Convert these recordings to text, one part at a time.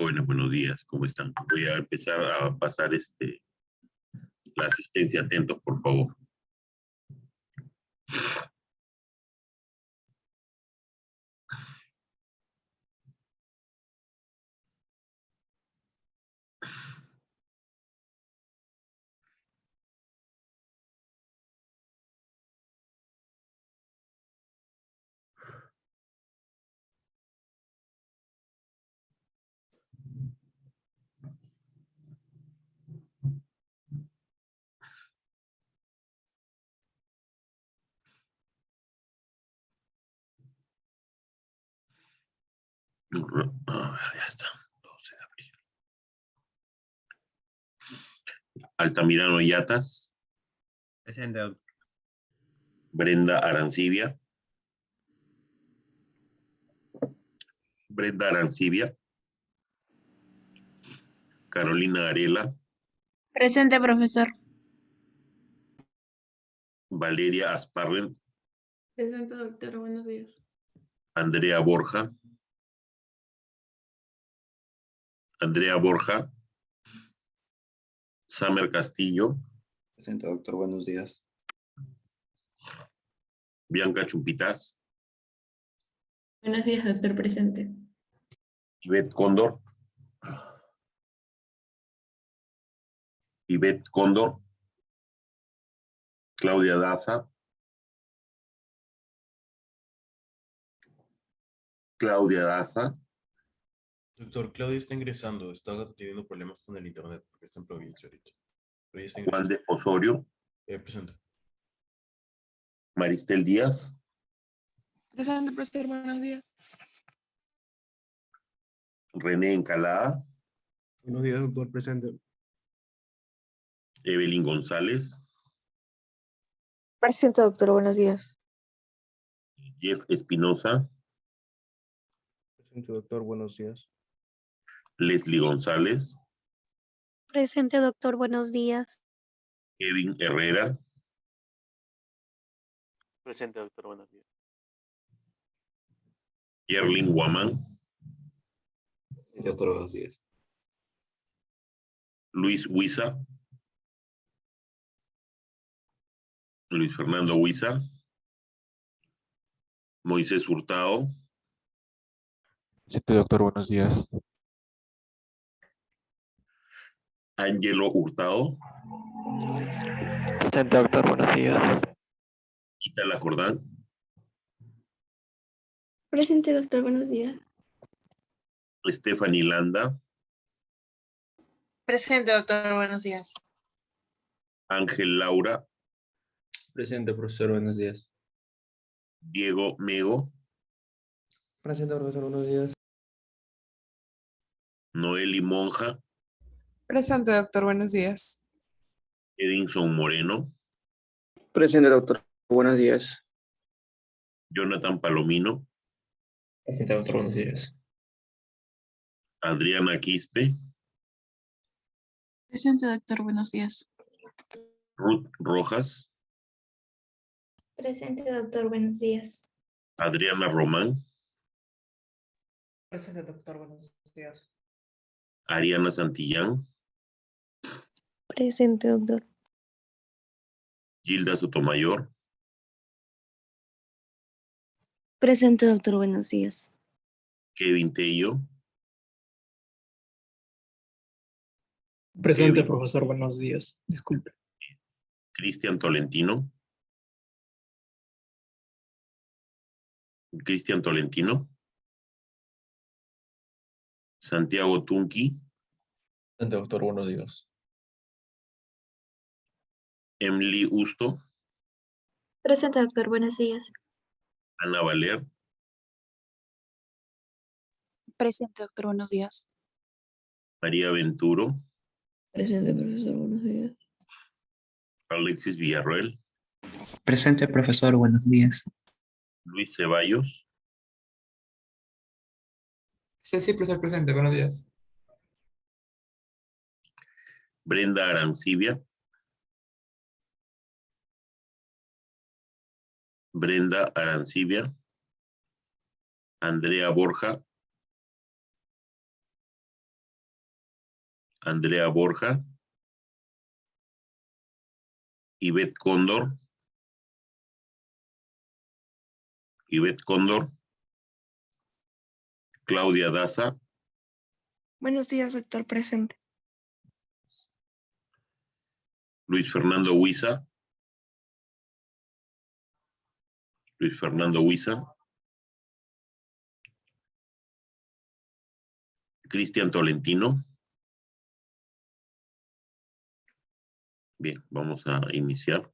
Jóvenes, buenos días, ¿cómo están? Voy a empezar a pasar la asistencia. Atentos, por favor. A ver, ya está. 12 de abril. Altamirano Yatas. Presente, doctor. Brenda Arancibia. Brenda Arancibia. Carolina Arela. Presente, profesor. Valeria Asparren. Presente, doctor. Buenos días. Andrea Borja. Andrea Borja. Samer Castillo. Presente, doctor. Buenos días. Bianca Chumpitas. Buenos días, doctor. Presente. Ivette Cóndor. Ivette Cóndor. Claudia Daza. Claudia Daza. Doctor, Claudia está ingresando. Está teniendo problemas con el internet porque está en provincia ahorita. Pero ella está Juan ingresando. de Osorio. Presente. Maristel Díaz. Presente, profesor. Buenos días. René Encalada. Buenos días, doctor. Presente. Evelyn González. Presente, doctor. Buenos días. Jeff Espinosa. Presente, doctor. Buenos días. Leslie González. Presente, doctor. Buenos días. Kevin Herrera. Presente, doctor. Buenos días. Yerlin Guamán. Presente, doctor. Buenos días. Luis Huiza. Luis Fernando Huiza. Moisés Hurtado. Presente, doctor, buenos días. Ángelo Hurtado. Presente, doctor. Buenos días. Itala Jordán. Presente, doctor. Buenos días. Stephanie Landa. Presente, doctor. Buenos días. Ángel Laura. Presente, profesor. Buenos días. Diego Mego. Presente, profesor. Buenos días. Noeli Monja. Presente, doctor. Buenos días. Edinson Moreno. Presente, doctor. Buenos días. Jonathan Palomino. Presente, doctor. Buenos días. Adriana Quispe. Presente, doctor. Buenos días. Ruth Rojas. Presente, doctor. Buenos días. Adriana Román. Presente, doctor. Buenos días. Ariana Santillán. Presente, doctor. Gilda Sotomayor. Presente, doctor. Buenos días. Kevin Tello. Presente, Kevin. profesor. Buenos días. Disculpe. Cristian Tolentino. Cristian Tolentino. Santiago Tunqui. Presente, doctor. Buenos días. Emily Usto. Presente, doctor. Buenos días. Ana Valer. Presente, doctor. Buenos días. María Venturo. Presente, profesor. Buenos días. Alexis Villarroel. Presente, profesor. Buenos días. Luis Ceballos. Sí, profesor. Presente. Buenos días. Brenda Arancibia. Brenda Arancibia. Andrea Borja. Andrea Borja, Ivette Cóndor, Claudia Daza, Buenos días, doctor presente. Luis Fernando Huiza, Cristian Tolentino. Bien, vamos a iniciar.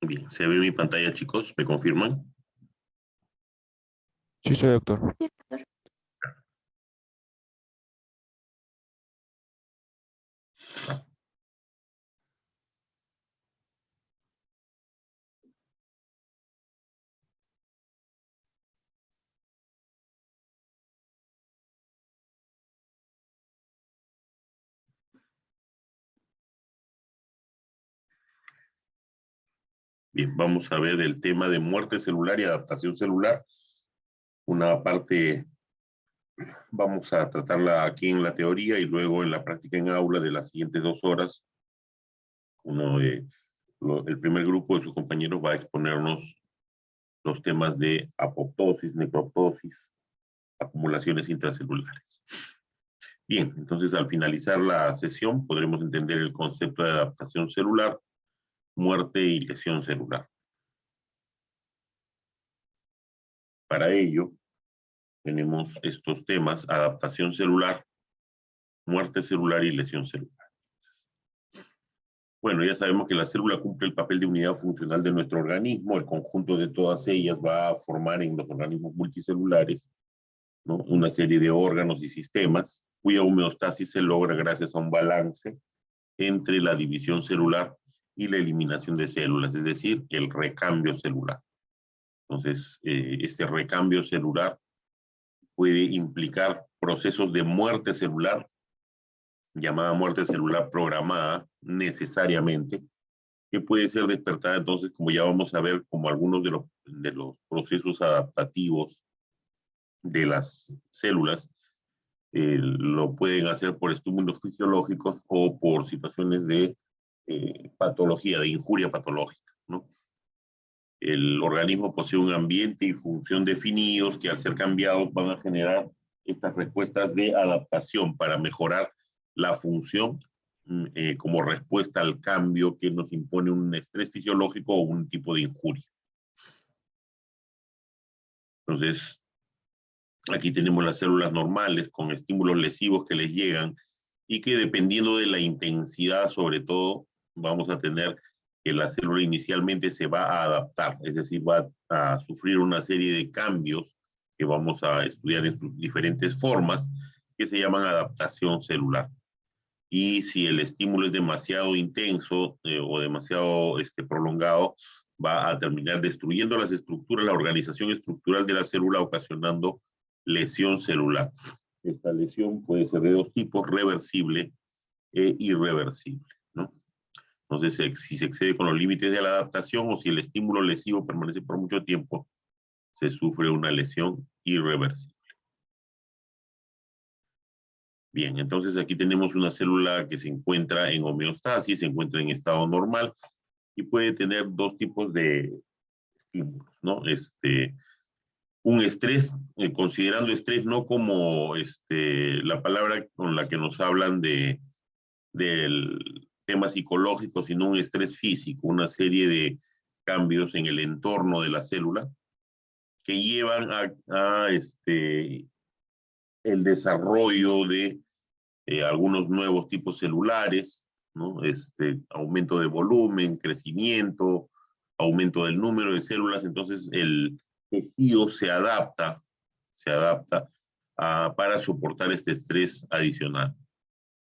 Bien, ¿se ve mi pantalla, chicos? ¿Me confirman? Sí, soy doctor. Sí, doctor. Bien, vamos a ver el tema de muerte celular y adaptación celular. Una parte vamos a tratarla aquí en la teoría y luego en la práctica en aula de las siguientes 2 horas. el primer grupo de sus compañeros va a exponernos los temas de apoptosis, necroptosis, acumulaciones intracelulares. Bien, entonces al finalizar la sesión podremos entender el concepto de adaptación celular, muerte y lesión celular. Para ello, tenemos estos temas: adaptación celular, muerte celular y lesión celular. Bueno, ya sabemos que la célula cumple el papel de unidad funcional de nuestro organismo. El conjunto de todas ellas va a formar en los organismos multicelulares, ¿no?, una serie de órganos y sistemas cuya homeostasis se logra gracias a un balance entre la división celular y la eliminación de células, es decir, el recambio celular. Entonces, este recambio celular puede implicar procesos de muerte celular, llamada muerte celular programada, necesariamente, que puede ser despertada entonces, como ya vamos a ver, como algunos de los procesos adaptativos de las células, lo pueden hacer por estímulos fisiológicos o por situaciones de patología, de injuria patológica, ¿no? El organismo posee un ambiente y función definidos que al ser cambiados van a generar estas respuestas de adaptación para mejorar la función como respuesta al cambio que nos impone un estrés fisiológico o un tipo de injuria. Entonces, aquí tenemos las células normales con estímulos lesivos que les llegan y que dependiendo de la intensidad, sobre todo, vamos a tener que la célula inicialmente se va a adaptar, es decir, va a sufrir una serie de cambios que vamos a estudiar en sus diferentes formas, que se llaman adaptación celular. Y si el estímulo es demasiado intenso o demasiado prolongado, va a terminar destruyendo las estructuras, la organización estructural de la célula, ocasionando lesión celular. Esta lesión puede ser de dos tipos: reversible e irreversible, ¿no? Entonces, si se excede con los límites de la adaptación o si el estímulo lesivo permanece por mucho tiempo, se sufre una lesión irreversible. Bien, entonces aquí tenemos una célula que se encuentra en homeostasis, se encuentra en estado normal y puede tener dos tipos de estímulos, ¿no? Un estrés, considerando estrés no como la palabra con la que nos hablan del tema psicológico, sino un estrés físico, una serie de cambios en el entorno de la célula que llevan a el desarrollo de algunos nuevos tipos celulares, ¿no? Aumento de volumen, crecimiento, aumento del número de células. Entonces el tejido se adapta para soportar este estrés adicional,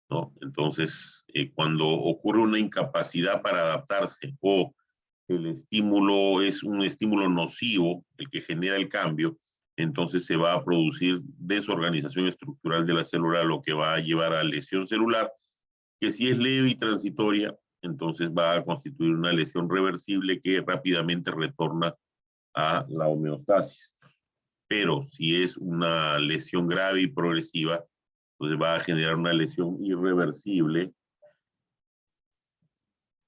¿no? Entonces, cuando ocurre una incapacidad para adaptarse o el estímulo es un estímulo nocivo, el que genera el cambio, entonces se va a producir desorganización estructural de la célula, lo que va a llevar a lesión celular, que si es leve y transitoria, entonces va a constituir una lesión reversible que rápidamente retorna a la homeostasis. Pero si es una lesión grave y progresiva, entonces va a generar una lesión irreversible,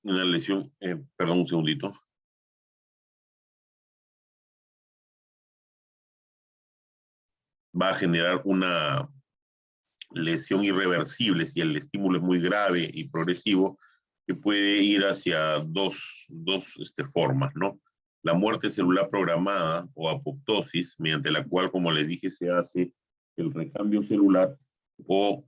una lesión, perdón un segundito. Va a generar una lesión irreversible si el estímulo es muy grave y progresivo, que puede ir hacia dos formas, ¿no? La muerte celular programada o apoptosis, mediante la cual, como les dije, se hace el recambio celular, o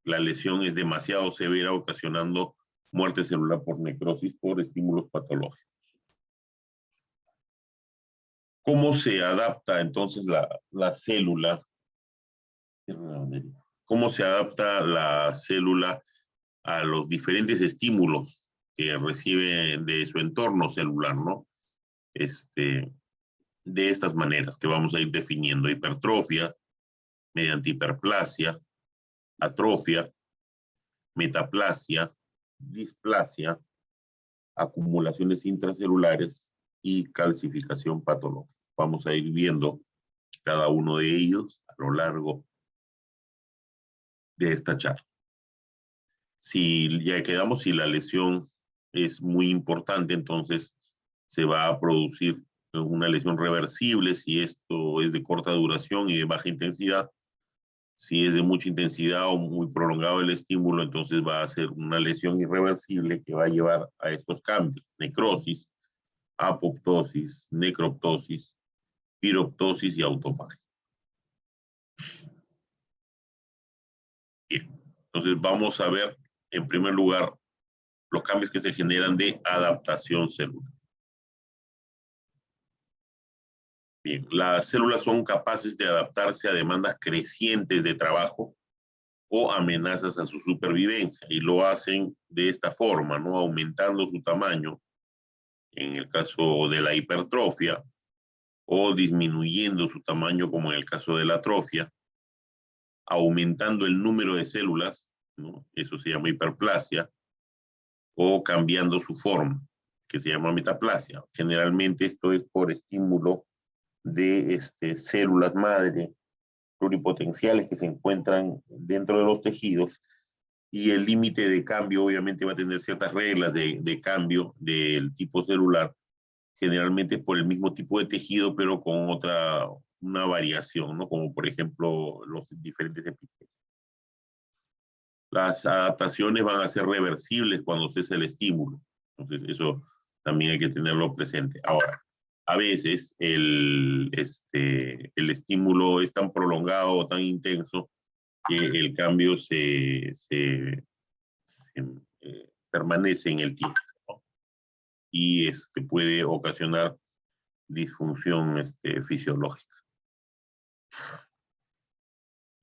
la lesión es demasiado severa, ocasionando muerte celular por necrosis por estímulos patológicos. ¿Cómo se adapta entonces la célula? ¿Cómo se adapta la célula a los diferentes estímulos que recibe de su entorno celular, ¿no? De estas maneras que vamos a ir definiendo: hipertrofia, mediante hiperplasia, atrofia, metaplasia, displasia, acumulaciones intracelulares y calcificación patológica. Vamos a ir viendo cada uno de ellos a lo largo de esta charla. Si ya quedamos, si la lesión es muy importante, entonces se va a producir una lesión reversible si esto es de corta duración y de baja intensidad. Si es de mucha intensidad o muy prolongado el estímulo, entonces va a ser una lesión irreversible que va a llevar a estos cambios: necrosis, apoptosis, necroptosis, piroptosis y autofagia. Bien, entonces vamos a ver en primer lugar los cambios que se generan de adaptación celular. Bien, las células son capaces de adaptarse a demandas crecientes de trabajo o amenazas a su supervivencia, y lo hacen de esta forma, ¿no? Aumentando su tamaño en el caso de la hipertrofia, o disminuyendo su tamaño como en el caso de la atrofia, aumentando el número de células, ¿no? Eso se llama hiperplasia, o cambiando su forma, que se llama metaplasia. Generalmente esto es por estímulo de células madre pluripotenciales que se encuentran dentro de los tejidos, y el límite de cambio obviamente va a tener ciertas reglas de cambio del tipo celular, generalmente por el mismo tipo de tejido, pero con una variación, ¿no? Como por ejemplo los diferentes epitelios. Las adaptaciones van a ser reversibles cuando cese el estímulo. Entonces, eso también hay que tenerlo presente. Ahora, a veces el estímulo es tan prolongado o tan intenso que el cambio permanece en el tiempo, ¿no? Y puede ocasionar disfunción fisiológica.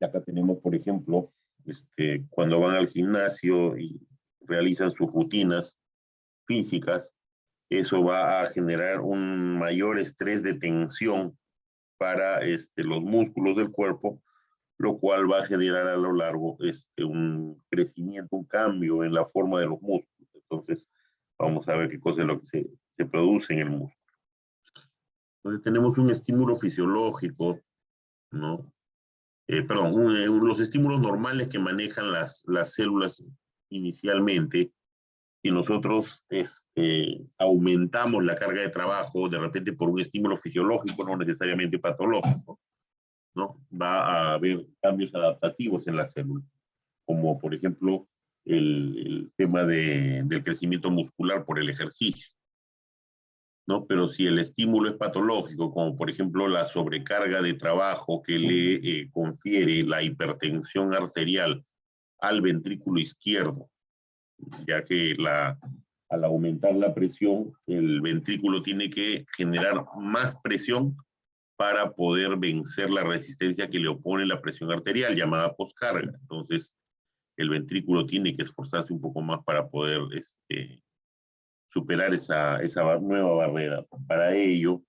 Y acá tenemos, por ejemplo, cuando van al gimnasio y realizan sus rutinas físicas, eso va a generar un mayor estrés de tensión para los músculos del cuerpo, lo cual va a generar a lo largo un crecimiento, un cambio en la forma de los músculos. Entonces, vamos a ver qué cosa es lo que se produce en el músculo. Entonces, tenemos un estímulo fisiológico, ¿no? Los estímulos normales que manejan las células inicialmente, y nosotros aumentamos la carga de trabajo de repente por un estímulo fisiológico, no necesariamente patológico, ¿no? Va a haber cambios adaptativos en la célula, como por ejemplo el tema del crecimiento muscular por el ejercicio, ¿no? Pero si el estímulo es patológico, como por ejemplo la sobrecarga de trabajo que le confiere la hipertensión arterial al ventrículo izquierdo, ya que al aumentar la presión, el ventrículo tiene que generar más presión para poder vencer la resistencia que le opone la presión arterial, llamada poscarga. Entonces, el ventrículo tiene que esforzarse un poco más para poder superar esa nueva barrera. Para ello,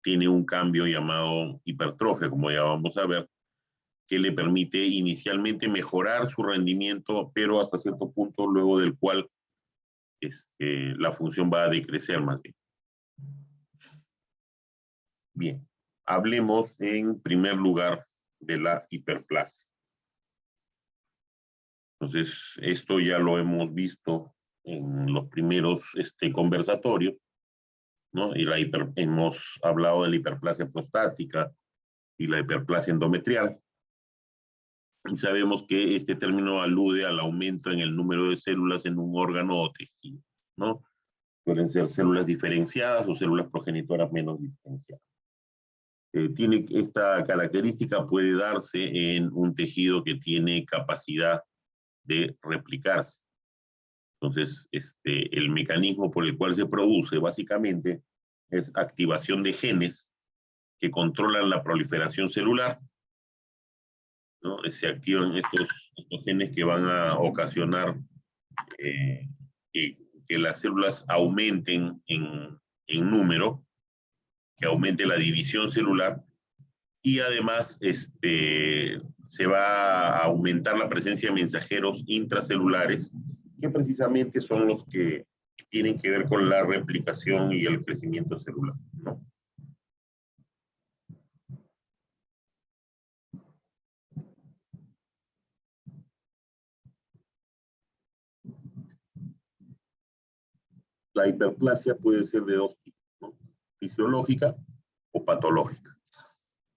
tiene un cambio llamado hipertrofia, como ya vamos a ver, que le permite inicialmente mejorar su rendimiento, pero hasta cierto punto, luego del cual la función va a decrecer más bien. Bien, hablemos en primer lugar de la hiperplasia. Entonces, esto ya lo hemos visto en los primeros conversatorios, ¿no? Y hemos hablado de la hiperplasia prostática y la hiperplasia endometrial. Y sabemos que este término alude al aumento en el número de células en un órgano o tejido, ¿no? Pueden ser células diferenciadas o células progenitoras menos diferenciadas. Esta característica puede darse en un tejido que tiene capacidad de replicarse. Entonces, el mecanismo por el cual se produce básicamente es activación de genes que controlan la proliferación celular, ¿no? Se activan estos genes que van a ocasionar que las células aumenten en número, que aumente la división celular, y además se va a aumentar la presencia de mensajeros intracelulares, que precisamente son los que tienen que ver con la replicación y el crecimiento celular, ¿no? La hiperplasia puede ser de dos tipos, ¿no? Fisiológica o patológica.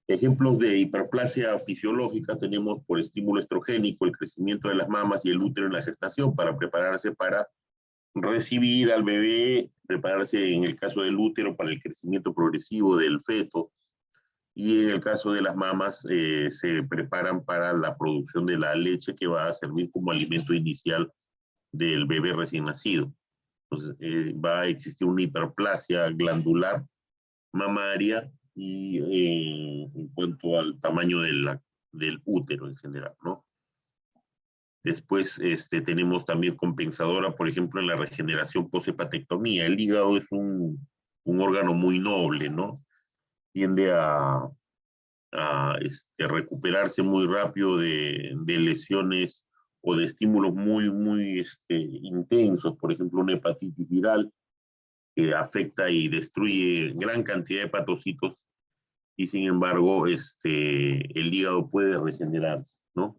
Ejemplos de hiperplasia fisiológica tenemos por estímulo estrogénico, el crecimiento de las mamas y el útero en la gestación para prepararse para recibir al bebé, prepararse en el caso del útero para el crecimiento progresivo del feto, y en el caso de las mamas se preparan para la producción de la leche que va a servir como alimento inicial del bebé recién nacido. Entonces va a existir una hiperplasia glandular mamaria y en cuanto al tamaño del útero en general, ¿no? Después tenemos también compensadora, por ejemplo, en la regeneración post-hepatectomía. El hígado es un órgano muy noble, ¿no? Tiende a recuperarse muy rápido de lesiones o de estímulos muy intensos, por ejemplo, una hepatitis viral que afecta y destruye gran cantidad de hepatocitos, y sin embargo el hígado puede regenerarse, ¿no?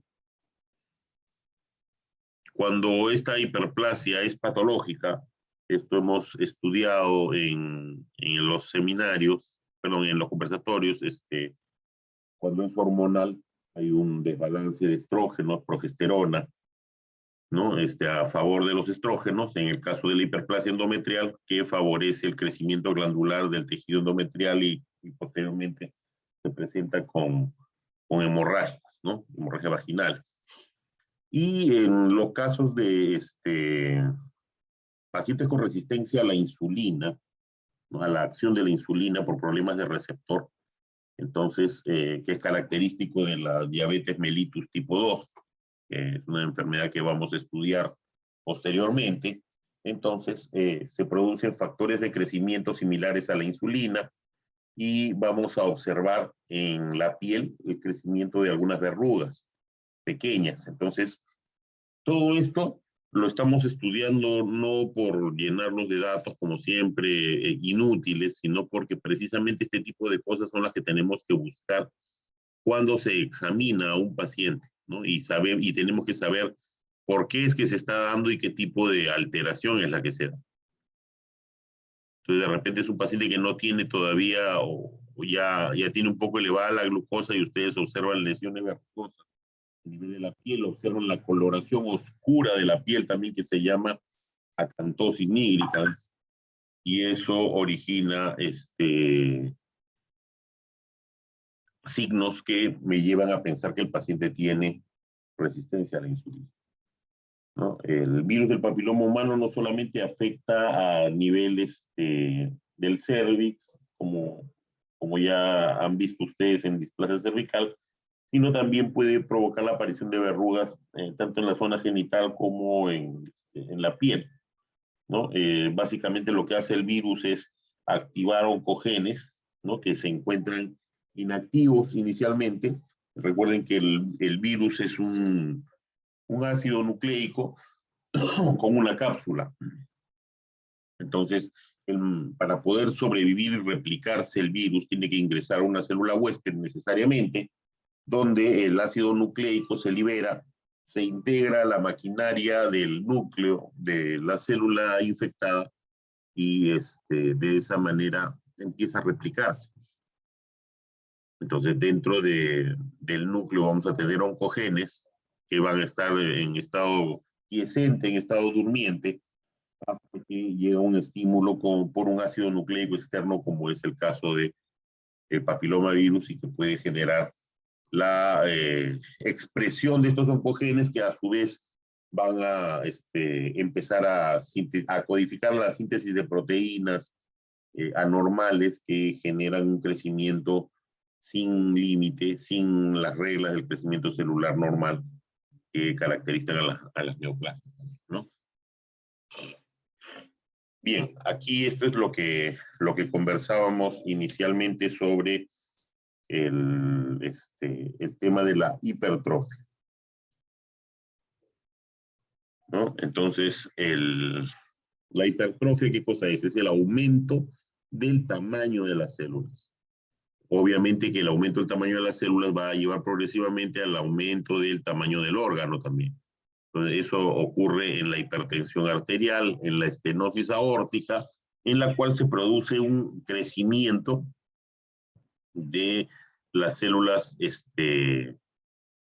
Cuando esta hiperplasia es patológica, esto hemos estudiado en los seminarios, perdón, en los conversatorios, cuando es hormonal hay un desbalance de estrógenos, progesterona, ¿no? A favor de los estrógenos, en el caso de la hiperplasia endometrial, que favorece el crecimiento glandular del tejido endometrial y posteriormente se presenta con hemorragias, ¿no? Hemorragias vaginales. Y en los casos de pacientes con resistencia a la insulina, ¿no? A la acción de la insulina por problemas de receptor, entonces, que es característico de la diabetes mellitus tipo 2, que es una enfermedad que vamos a estudiar posteriormente. Entonces, se producen factores de crecimiento similares a la insulina y vamos a observar en la piel el crecimiento de algunas verrugas pequeñas. Entonces, todo esto lo estamos estudiando no por llenarnos de datos, como siempre, inútiles, sino porque precisamente este tipo de cosas son las que tenemos que buscar cuando se examina a un paciente, ¿no? Y tenemos que saber por qué es que se está dando y qué tipo de alteración es la que se da. Entonces, de repente es un paciente que no tiene todavía o ya tiene un poco elevada la glucosa y ustedes observan lesiones verrucosas a nivel de la piel, observan la coloración oscura de la piel también, que se llama acantosis nigricans, y eso origina signos que me llevan a pensar que el paciente tiene resistencia a la insulina, ¿no? El virus del papiloma humano no solamente afecta a niveles del cervix, como ya han visto ustedes en displasia cervical, sino también puede provocar la aparición de verrugas tanto en la zona genital como en la piel, ¿no? Básicamente lo que hace el virus es activar oncogenes, ¿no? Que se encuentran inactivos inicialmente. Recuerden que el virus es un ácido nucleico con una cápsula. Entonces, para poder sobrevivir y replicarse el virus, tiene que ingresar a una célula huésped necesariamente, donde el ácido nucleico se libera, se integra a la maquinaria del núcleo de la célula infectada y de esa manera empieza a replicarse. Entonces, dentro del núcleo vamos a tener oncogenes que van a estar en estado quiescente, en estado durmiente, hasta que llega un estímulo por un ácido nucleico externo, como es el caso del papilomavirus, y que puede generar la expresión de estos oncogenes, que a su vez van a empezar a codificar la síntesis de proteínas anormales que generan un crecimiento sin límite, sin las reglas del crecimiento celular normal que caracterizan a las neoplasias, ¿no? Bien, aquí esto es lo que conversábamos inicialmente sobre el tema de la hipertrofia, ¿no? Entonces, la hipertrofia, ¿qué cosa es? Es el aumento del tamaño de las células. Obviamente que el aumento del tamaño de las células va a llevar progresivamente al aumento del tamaño del órgano también. Entonces, eso ocurre en la hipertensión arterial, en la estenosis aórtica, en la cual se produce un crecimiento de las células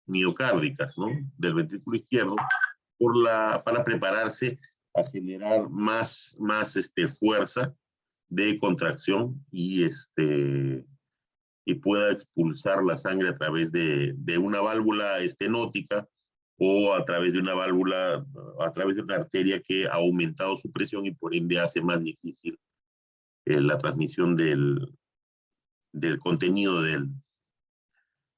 miocárdicas, ¿no? Del ventrículo izquierdo, para prepararse a generar más fuerza de contracción y pueda expulsar la sangre a través de una válvula estenótica o a través de una válvula, a través de una arteria que ha aumentado su presión y por ende hace más difícil la transmisión del contenido del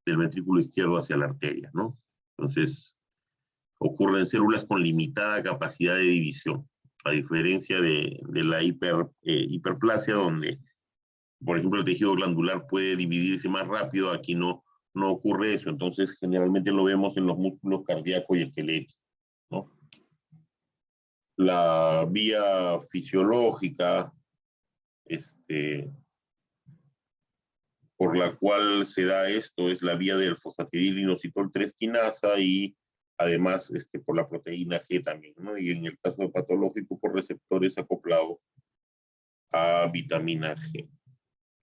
ventrículo izquierdo hacia la arteria, ¿no? Entonces, ocurren células con limitada capacidad de división, a diferencia de la hiperplasia, donde, por ejemplo, el tejido glandular puede dividirse más rápido. Aquí no ocurre eso. Entonces, generalmente lo vemos en los músculos cardíaco y esquelético, ¿no? La vía fisiológica, por la cual se da esto es la vía del fosfatidilinositol 3 quinasa y además por la proteína G también, ¿no? Y en el caso de patológico por receptores acoplados a vitamina G,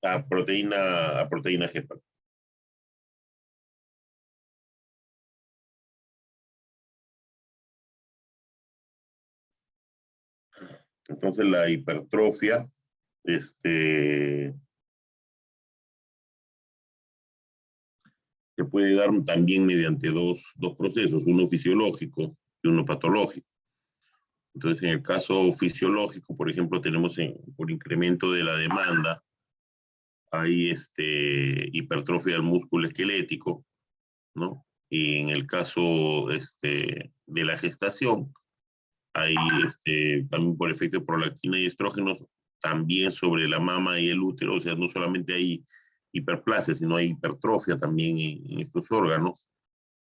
a proteína G. Perdón. Entonces la hipertrofia, se puede dar también mediante dos procesos, uno fisiológico y uno patológico. Entonces, en el caso fisiológico, por ejemplo, tenemos por incremento de la demanda, hay hipertrofia del músculo esquelético, ¿no? Y en el caso de la gestación, hay también por efecto de prolactina y estrógenos, también sobre la mama y el útero, o sea, no solamente hay hiperplasia, sino hay hipertrofia también en estos órganos.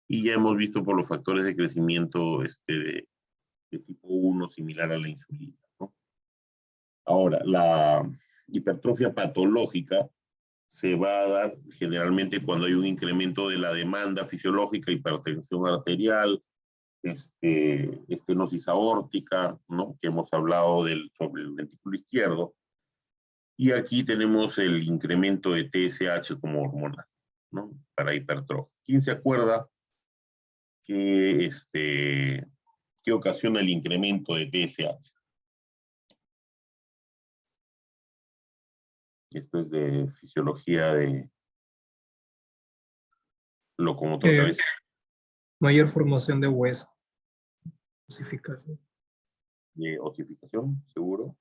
Y ya hemos visto por los factores de crecimiento de tipo 1, similar a la insulina, ¿no? Ahora, la hipertrofia patológica se va a dar generalmente cuando hay un incremento de la demanda fisiológica, hipertensión arterial, estenosis aórtica, ¿no? Que hemos hablado sobre el ventrículo izquierdo. Y aquí tenemos el incremento de TSH como hormona, ¿no? Para hipertrofia. ¿Quién se acuerda que qué ocasiona el incremento de TSH? Esto es de fisiología de locomotor cabeza. Mayor formación de hueso. Osificación. De osificación, seguro.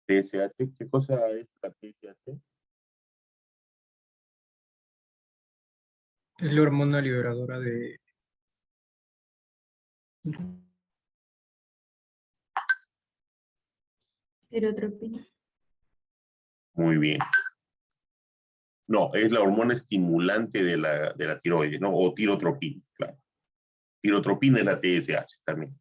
TSH, ¿qué cosa es la TSH? Es la hormona liberadora de... Tirotropina. Muy bien. No, es la hormona estimulante de la tiroides, ¿no? O tirotropina, claro. Tirotropina es la TSH también.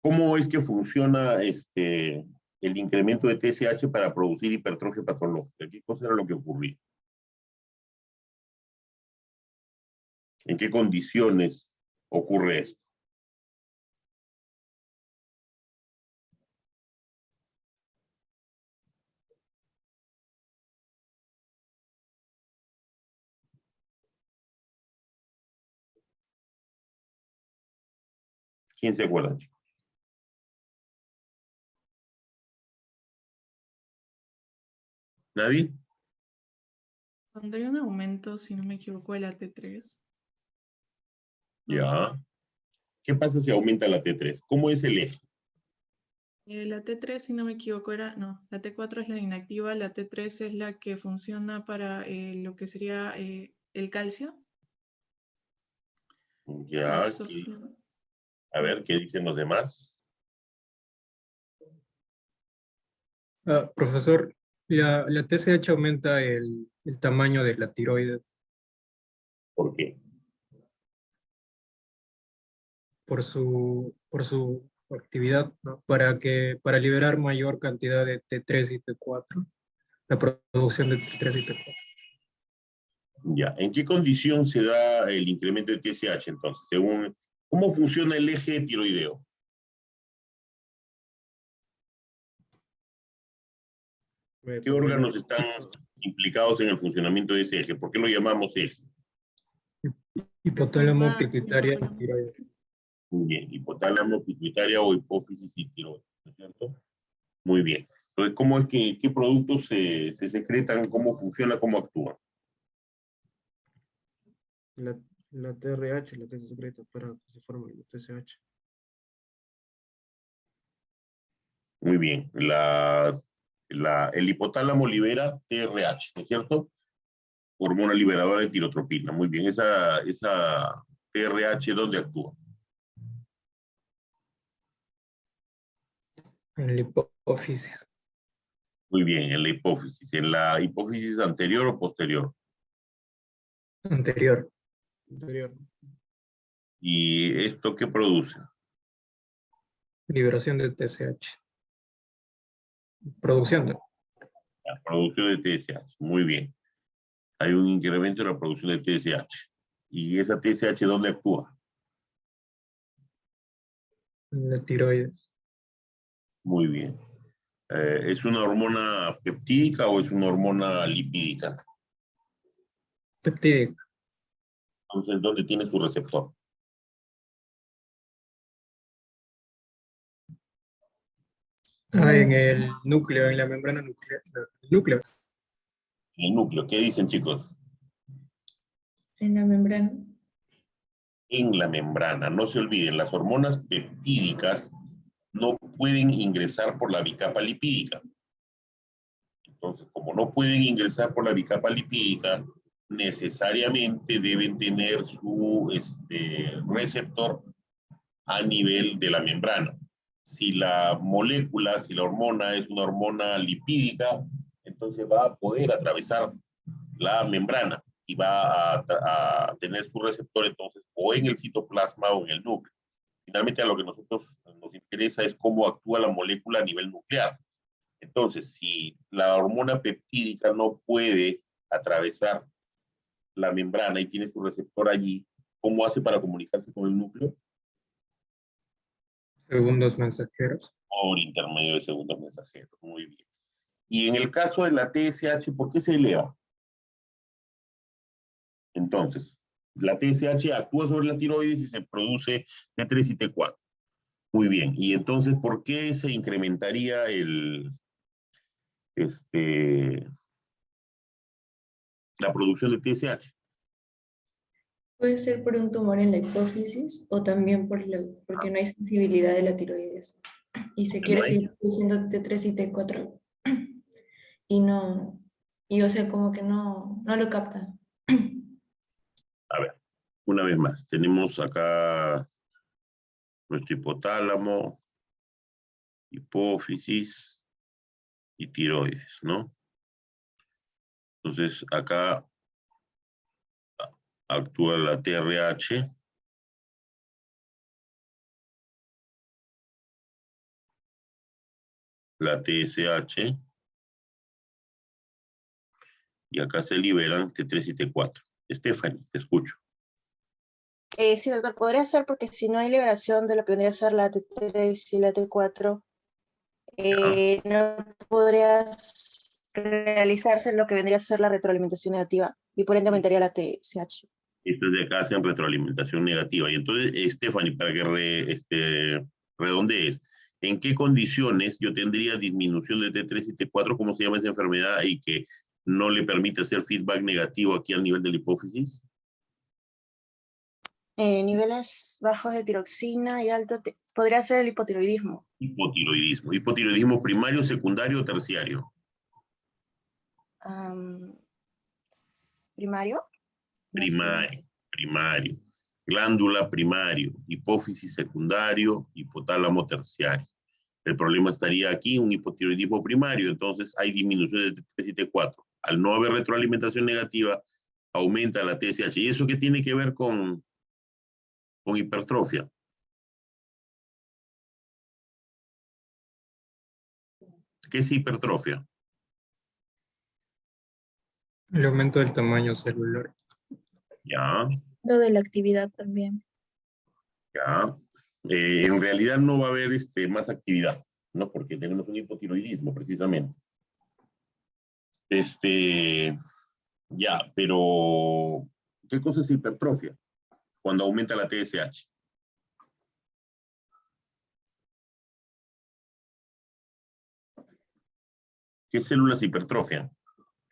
¿Cómo es que funciona el incremento de TSH para producir hipertrofia patológica? ¿Qué cosa era lo que ocurría? ¿En qué condiciones ocurre esto? ¿Quién se acuerda, chicos? ¿Nadie? Cuando hay un aumento, si no me equivoco, de la T3. Ya. ¿Qué pasa si aumenta la T3? ¿Cómo es el eje? La T3, si no me equivoco, no, la T4 es la inactiva, la T3 es la que funciona para lo que sería el calcio. Ya. Eso sí. A ver, ¿qué dicen los demás? Profesor, la TSH aumenta el tamaño de la tiroides ¿Por qué? por su actividad, ¿no? Para liberar mayor cantidad de T3 y T4, la producción de T3 y T4. Ya. ¿En qué condición se da el incremento de TSH entonces? Según ¿Cómo funciona el eje tiroideo? ¿Qué órganos están implicados en el funcionamiento de ese eje? ¿Por qué lo llamamos eje? Hipotálamo, pituitaria y tiroides. Muy bien, hipotálamo, pituitaria o hipófisis y tiroides, ¿no es cierto? Muy bien. Entonces, ¿cómo es que, qué productos se secretan, cómo funciona, cómo actúan? La TRH, la que se secreta para que se forme el TSH. Muy bien. El hipotálamo libera TRH, ¿no es cierto? Hormona liberadora de tirotropina. Muy bien. Esa TRH, ¿dónde actúa? En la hipófisis. Muy bien, en la hipófisis. ¿En la hipófisis anterior o posterior? Anterior. Anterior. ¿Y esto qué produce? Liberación de TSH. Producción de. La producción de TSH. Muy bien. Hay un incremento en la producción de TSH. ¿Y esa TSH dónde actúa? En la tiroides. Muy bien. ¿Es una hormona peptídica o es una hormona lipídica? Peptídica. Entonces, ¿dónde tiene su receptor? En el núcleo, en la membrana nuclear. Núcleo. En el núcleo. ¿Qué dicen, chicos? En la membrana. En la membrana. No se olviden, las hormonas peptídicas no pueden ingresar por la bicapa lipídica. Entonces, como no pueden ingresar por la bicapa lipídica, necesariamente deben tener su receptor a nivel de la membrana. Si la molécula, si la hormona es una hormona lipídica, entonces va a poder atravesar la membrana y va a tener su receptor entonces o en el citoplasma o en el núcleo. Finalmente a lo que nosotros nos interesa es cómo actúa la molécula a nivel nuclear. Entonces, si la hormona peptídica no puede atravesar la membrana y tiene su receptor allí, ¿cómo hace para comunicarse con el núcleo? Segundos mensajeros. Por intermedio de segundos mensajeros. Muy bien. Y en el caso de la TSH, ¿por qué se eleva? Entonces, la TSH actúa sobre la tiroides y se produce T3 y T4. Muy bien. Y entonces, ¿por qué se incrementaría la producción de TSH? Puede ser por un tumor en la hipófisis o también porque no hay sensibilidad de la tiroides. Y se quiere seguir produciendo T3 y T4. Y o sea, como que no lo capta. A ver, una vez más, tenemos acá nuestro hipotálamo, hipófisis y tiroides, ¿no? Entonces, acá actúa la TRH. La TSH. Y acá se liberan T3 y T4. Stephanie, te escucho. Sí, doctor, podría ser porque si no hay liberación de lo que vendría a ser la T3 y la T4, no podría realizarse lo que vendría a ser la retroalimentación negativa y por ende aumentaría la TSH. Estos de acá hacen retroalimentación negativa. Y entonces, Stephanie, para que redondees, ¿en qué condiciones yo tendría disminución de T3 y T4, cómo se llama esa enfermedad, y que no le permite hacer feedback negativo aquí al nivel de la hipófisis? Niveles bajos de tiroxina y alto, podría ser el hipotiroidismo. Hipotiroidismo. ¿Hipotiroidismo primario, secundario o terciario? ¿Primario? Primario. Glándula primario, hipófisis secundario, hipotálamo terciario. El problema estaría aquí, un hipotiroidismo primario, entonces hay disminución de T3 y T4. Al no haber retroalimentación negativa, aumenta la TSH. ¿Y eso qué tiene que ver con hipertrofia? ¿Qué es hipertrofia? El aumento del tamaño celular. Ya. Lo de la actividad también. ¿Ya? En realidad no va a haber más actividad, ¿no? Porque tenemos un hipotiroidismo, precisamente. Ya, pero ¿qué cosa es hipertrofia? Cuando aumenta la TSH. ¿Qué células hipertrofian?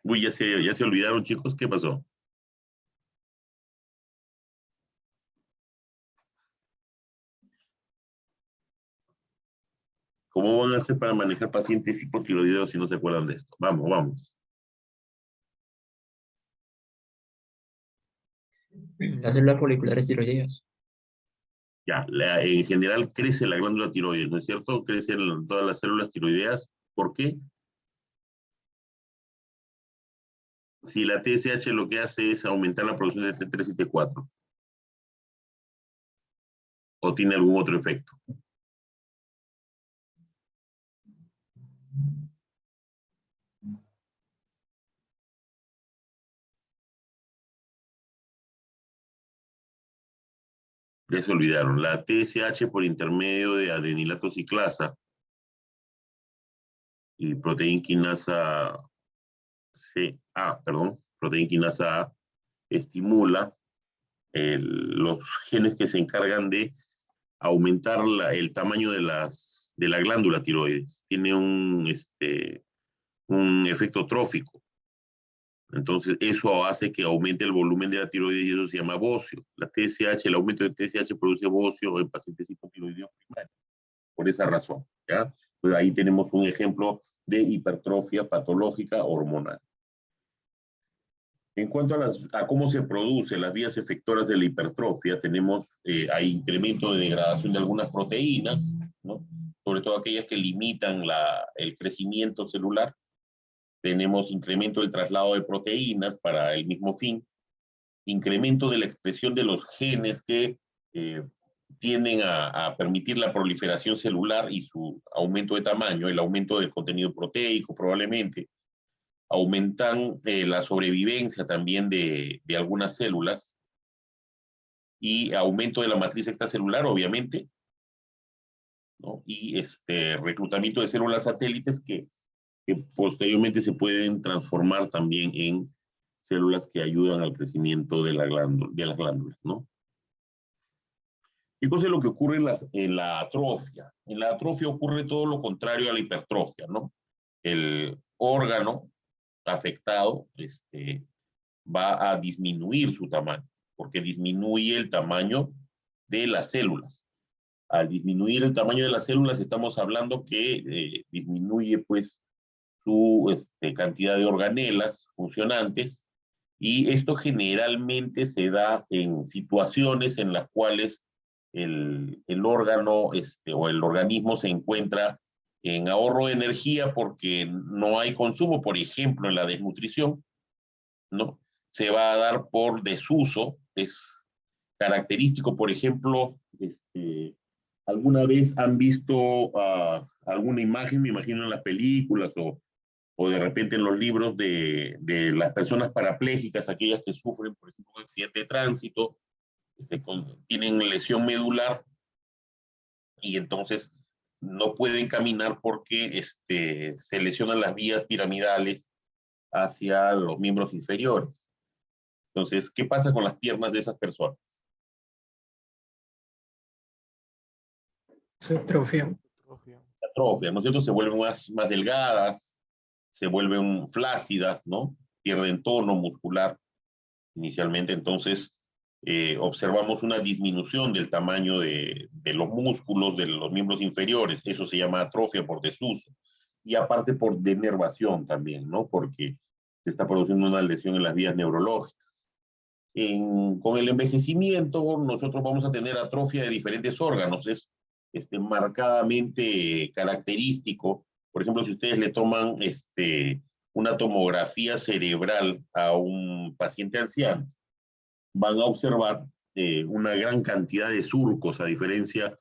Uy, ya se olvidaron, chicos, ¿qué pasó? ¿Cómo van a hacer para manejar pacientes hipotiroideos si no se acuerdan de esto? Vamos, vamos. Las células foliculares tiroideas. Ya, en general crece la glándula tiroides, ¿no es cierto? Crecen todas las células tiroideas. ¿Por qué? Si la TSH lo que hace es aumentar la producción de T3 y T4. ¿O tiene algún otro efecto? Ya se olvidaron. La TSH por intermedio de adenilato ciclasa y proteína quinasa proteína quinasa A, estimula los genes que se encargan de aumentar el tamaño de la glándula tiroides. Tiene un efecto trófico. Entonces, eso hace que aumente el volumen de la tiroides y eso se llama bocio. La TSH, el aumento de TSH produce bocio en pacientes hipotiroideos primarios. Por esa razón, ¿ya? Pues ahí tenemos un ejemplo de hipertrofia patológica hormonal. En cuanto a cómo se producen las vías efectoras de la hipertrofia, tenemos hay incremento de degradación de algunas proteínas, ¿no? Sobre todo aquellas que limitan el crecimiento celular. Tenemos incremento del traslado de proteínas para el mismo fin, incremento de la expresión de los genes que tienden a permitir la proliferación celular y su aumento de tamaño, el aumento del contenido proteico probablemente, aumentan la sobrevivencia también de algunas células y aumento de la matriz extracelular, obviamente, ¿no? Y reclutamiento de células satélites que posteriormente se pueden transformar también en células que ayudan al crecimiento de las glándulas, ¿no? ¿Qué cosa es lo que ocurre en la atrofia? En la atrofia ocurre todo lo contrario a la hipertrofia, ¿no? El órgano afectado va a disminuir su tamaño, porque disminuye el tamaño de las células. Al disminuir el tamaño de las células, estamos hablando que disminuye, pues, su cantidad de organelas funcionantes, y esto generalmente se da en situaciones en las cuales el órgano o el organismo se encuentra en ahorro de energía porque no hay consumo, por ejemplo, en la desnutrición, ¿no? Se va a dar por desuso, es característico, por ejemplo, ¿alguna vez han visto alguna imagen, me imagino en las películas o de repente en los libros de las personas parapléjicas, aquellas que sufren, por ejemplo, un accidente de tránsito, tienen lesión medular y entonces no pueden caminar porque se lesionan las vías piramidales hacia los miembros inferiores? Entonces, ¿qué pasa con las piernas de esas personas? Se atrofian. Se atrofian, ¿no es cierto? Se vuelven más delgadas, se vuelven flácidas, ¿no? Pierden tono muscular inicialmente, entonces observamos una disminución del tamaño de los músculos de los miembros inferiores. Eso se llama atrofia por desuso. Y aparte por denervación también, ¿no? Porque se está produciendo una lesión en las vías neurológicas. Con el envejecimiento nosotros vamos a tener atrofia de diferentes órganos. Es marcadamente característico. Por ejemplo, si ustedes le toman una tomografía cerebral a un paciente anciano, van a observar una gran cantidad de surcos, a diferencia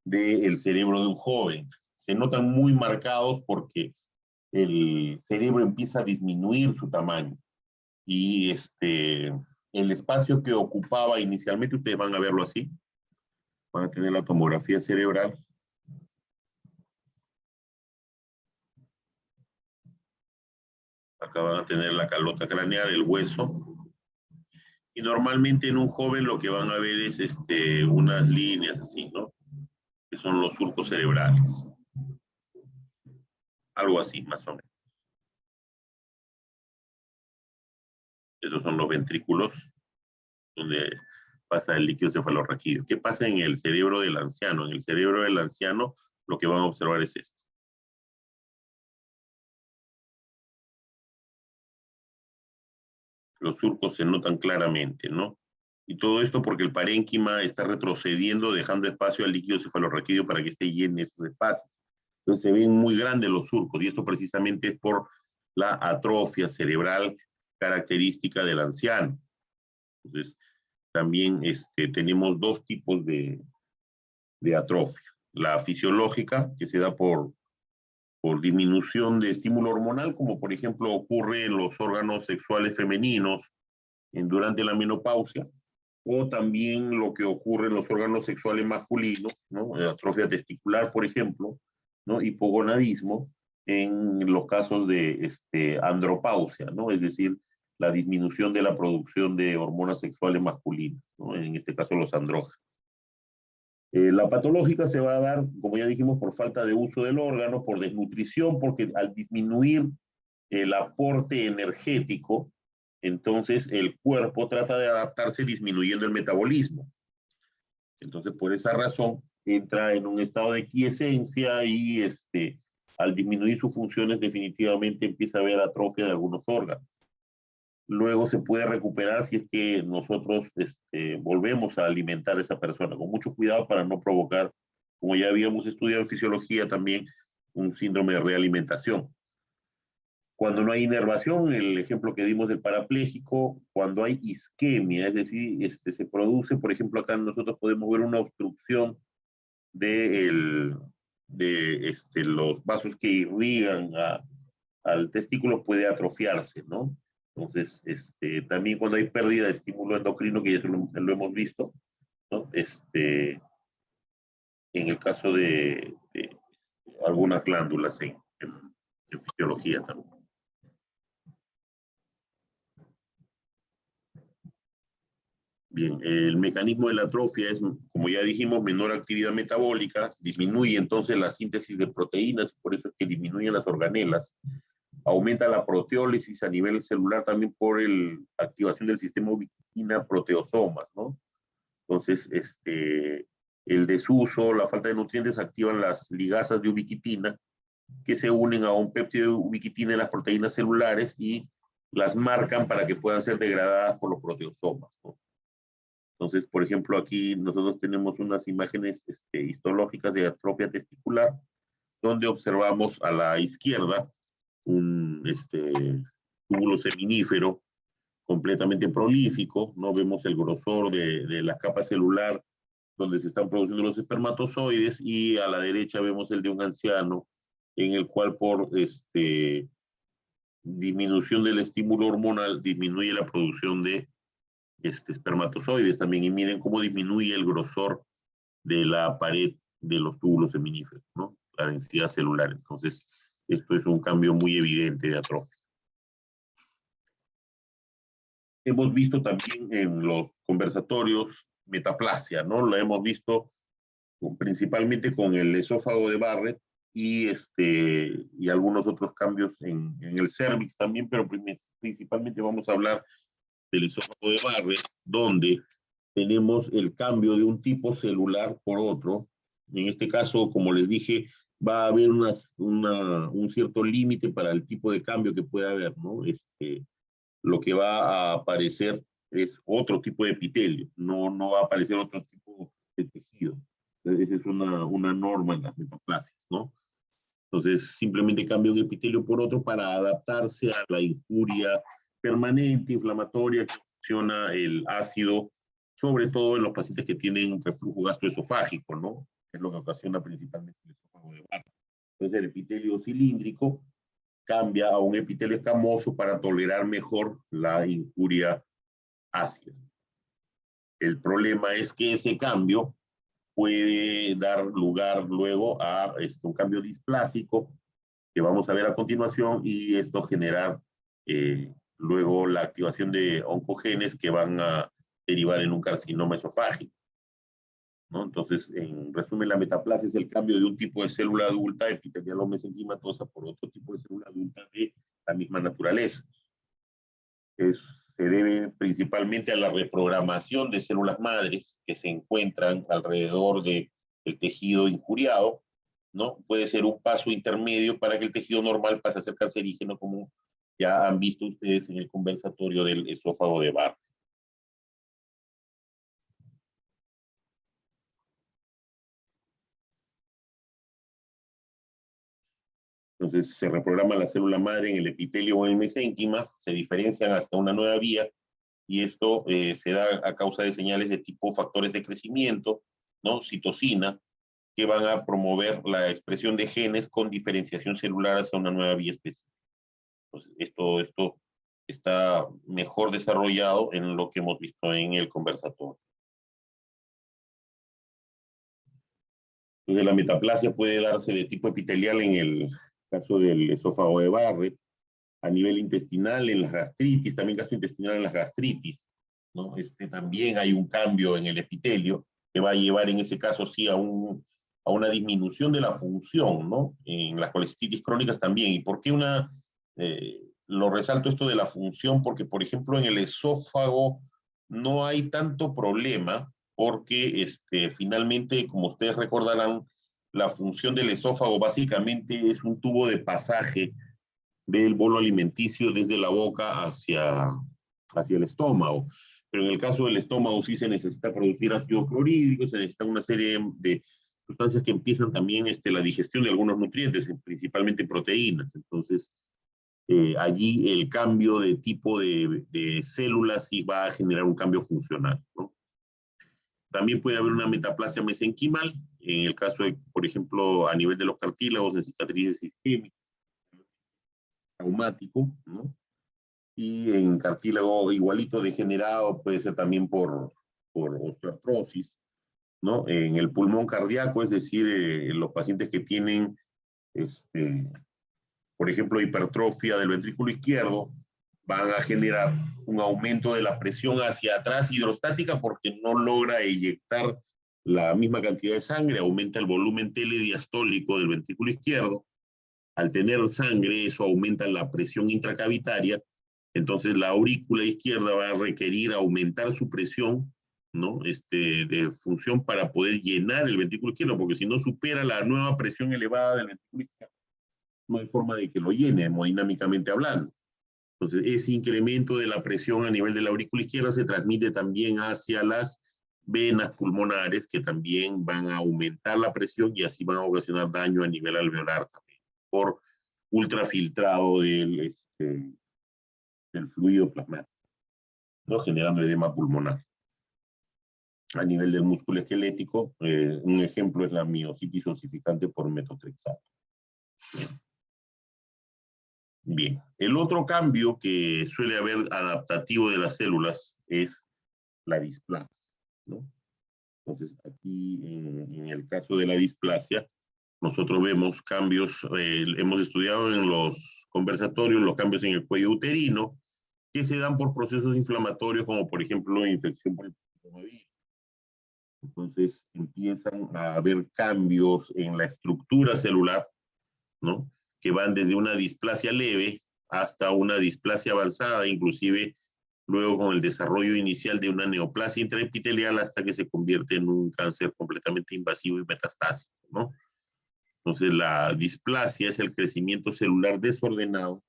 del cerebro de un joven. Se notan muy marcados porque el cerebro empieza a disminuir su tamaño. Y el espacio que ocupaba inicialmente, ustedes van a verlo así, Van a tener la tomografía cerebral. Acá van a tener la calota craneal, el hueso. Y normalmente en un joven lo que van a ver es unas líneas así, ¿no? Que son los surcos cerebrales. Algo así, más o menos. Estos son los ventrículos, donde pasa el líquido cefalorraquídeo. ¿Qué pasa en el cerebro del anciano? En el cerebro del anciano lo que van a observar es esto. Los surcos se notan claramente, ¿no? Y todo esto porque el parénquima está retrocediendo, dejando espacio al líquido cefalorraquídeo para que esté lleno esos espacios. Entonces se ven muy grandes los surcos, y esto precisamente es por la atrofia cerebral característica del anciano. Entonces, también tenemos dos tipos de atrofia. La fisiológica, que se da por disminución de estímulo hormonal, como por ejemplo ocurre en los órganos sexuales femeninos durante la menopausia, o también lo que ocurre en los órganos sexuales masculinos, ¿no? Atrofia testicular, por ejemplo, ¿no? Hipogonadismo, en los casos de andropausia, ¿no? Es decir, la disminución de la producción de hormonas sexuales masculinas, ¿no? En este caso los andrógenos. La patológica se va a dar, como ya dijimos, por falta de uso del órgano, por desnutrición, porque al disminuir el aporte energético, entonces el cuerpo trata de adaptarse disminuyendo el metabolismo. Entonces, por esa razón, entra en un estado de quiescencia y al disminuir sus funciones definitivamente empieza a haber atrofia de algunos órganos. Luego se puede recuperar si es que nosotros volvemos a alimentar a esa persona, con mucho cuidado para no provocar, como ya habíamos estudiado en fisiología también, un síndrome de realimentación. Cuando no hay inervación, el ejemplo que dimos del parapléjico, cuando hay isquemia, es decir, se produce, por ejemplo, acá nosotros podemos ver una obstrucción de los vasos que irrigan al testículo, puede atrofiarse, ¿no? Entonces, también cuando hay pérdida de estímulo endocrino, que ya lo hemos visto, ¿no? En el caso de algunas glándulas en fisiología también. Bien, el mecanismo de la atrofia es, como ya dijimos, menor actividad metabólica, disminuye entonces la síntesis de proteínas, por eso es que disminuyen las organelas, aumenta la proteólisis a nivel celular también por la activación del sistema ubiquitina-proteosomas, ¿no? Entonces, el desuso, la falta de nutrientes activan las ligasas de ubiquitina, que se unen a un péptido de ubiquitina en las proteínas celulares y las marcan para que puedan ser degradadas por los proteosomas, ¿no? Entonces, por ejemplo, aquí nosotros tenemos unas imágenes histológicas de atrofia testicular, donde observamos a la izquierda un túbulo seminífero completamente prolífico, ¿no? Vemos el grosor de la capa celular donde se están produciendo los espermatozoides, y a la derecha vemos el de un anciano, en el cual por disminución del estímulo hormonal disminuye la producción de espermatozoides también, y miren cómo disminuye el grosor de la pared de los túbulos seminíferos, ¿no? La densidad celular. Entonces, esto es un cambio muy evidente de atrofia. Hemos visto también en los conversatorios metaplasia, ¿no? La hemos visto principalmente con el esófago de Barrett y algunos otros cambios en el cervix también, pero principalmente vamos a hablar del esófago de Barrett, donde tenemos el cambio de un tipo celular por otro. En este caso, como les dije, va a haber un cierto límite para el tipo de cambio que puede haber, ¿no? Lo que va a aparecer es otro tipo de epitelio, no va a aparecer otro tipo de tejido. Esa es una norma en las metaplasias, ¿no? Entonces, simplemente cambia un epitelio por otro para adaptarse a la injuria permanente, inflamatoria, que ocasiona el ácido, sobre todo en los pacientes que tienen reflujo gastroesofágico, ¿no? Es lo que ocasiona principalmente el esófago de Barrett. Entonces, el epitelio cilíndrico cambia a un epitelio escamoso para tolerar mejor la injuria ácida. El problema es que ese cambio puede dar lugar luego a un cambio displásico que vamos a ver a continuación, y esto generar luego la activación de oncogenes que van a derivar en un carcinoma esofágico, ¿no? Entonces, en resumen, la metaplasia es el cambio de un tipo de célula adulta epitelial o mesenquimatosa por otro tipo de célula adulta de la misma naturaleza. Se debe principalmente a la reprogramación de células madres que se encuentran alrededor del tejido injuriado, ¿no? Puede ser un paso intermedio para que el tejido normal pase a ser cancerígeno, como ya han visto ustedes en el conversatorio del esófago de Barrett. Entonces se reprograma la célula madre en el epitelio o en el mesénquima, se diferencian hasta una nueva vía, y esto se da a causa de señales de tipo factores de crecimiento, ¿no? Citocina, que van a promover la expresión de genes con diferenciación celular hacia una nueva vía específica. Entonces, esto está mejor desarrollado en lo que hemos visto en el conversatorio. Entonces, la metaplasia puede darse de tipo epitelial en el caso del esófago de Barrett, a nivel intestinal en las gastritis, también gastrointestinal en las gastritis, ¿no? También hay un cambio en el epitelio que va a llevar en ese caso sí a una disminución de la función, ¿no? En las colestitis crónicas también. ¿Y por qué lo resalto esto de la función? Porque, por ejemplo, en el esófago no hay tanto problema, porque finalmente, como ustedes recordarán, la función del esófago básicamente es un tubo de pasaje del bolo alimenticio desde la boca hacia el estómago. Pero en el caso del estómago sí se necesita producir ácido clorhídrico, se necesita una serie de sustancias que empiezan también la digestión de algunos nutrientes, principalmente proteínas. Entonces, allí el cambio de tipo de células sí va a generar un cambio funcional, ¿no? También puede haber una metaplasia mesenquimal, en el caso de, por ejemplo, a nivel de los cartílagos, de cicatrices sistémicas, traumático, ¿no? Y en cartílago igualito degenerado, puede ser también por osteoartrosis, ¿no? En el pulmón cardíaco, es decir, los pacientes que tienen, por ejemplo, hipertrofia del ventrículo izquierdo, van a generar un aumento de la presión hacia atrás hidrostática porque no logra eyectar la misma cantidad de sangre, aumenta el volumen telediastólico del ventrículo izquierdo. Al tener sangre, eso aumenta la presión intracavitaria, entonces la aurícula izquierda va a requerir aumentar su presión, ¿no? De función para poder llenar el ventrículo izquierdo, porque si no supera la nueva presión elevada del ventrículo izquierdo, no hay forma de que lo llene hemodinámicamente hablando. Entonces, ese incremento de la presión a nivel de la aurícula izquierda se transmite también hacia las venas pulmonares, que también van a aumentar la presión y así van a ocasionar daño a nivel alveolar también, por ultrafiltrado del fluido plasmático, ¿no? Generando edema pulmonar. A nivel del músculo esquelético, un ejemplo es la miositis osificante por metotrexato. Bien, el otro cambio que suele haber adaptativo de las células es la displasia, ¿no? Entonces, aquí en el caso de la displasia, nosotros vemos cambios, hemos estudiado en los conversatorios los cambios en el cuello uterino, que se dan por procesos inflamatorios, como por ejemplo infección por el papillomavirus. Entonces empiezan a haber cambios en la estructura celular, ¿no? Que van desde una displasia leve hasta una displasia avanzada, inclusive luego con el desarrollo inicial de una neoplasia intraepitelial hasta que se convierte en un cáncer completamente invasivo y metastásico, ¿no? Entonces la displasia es el crecimiento celular desordenado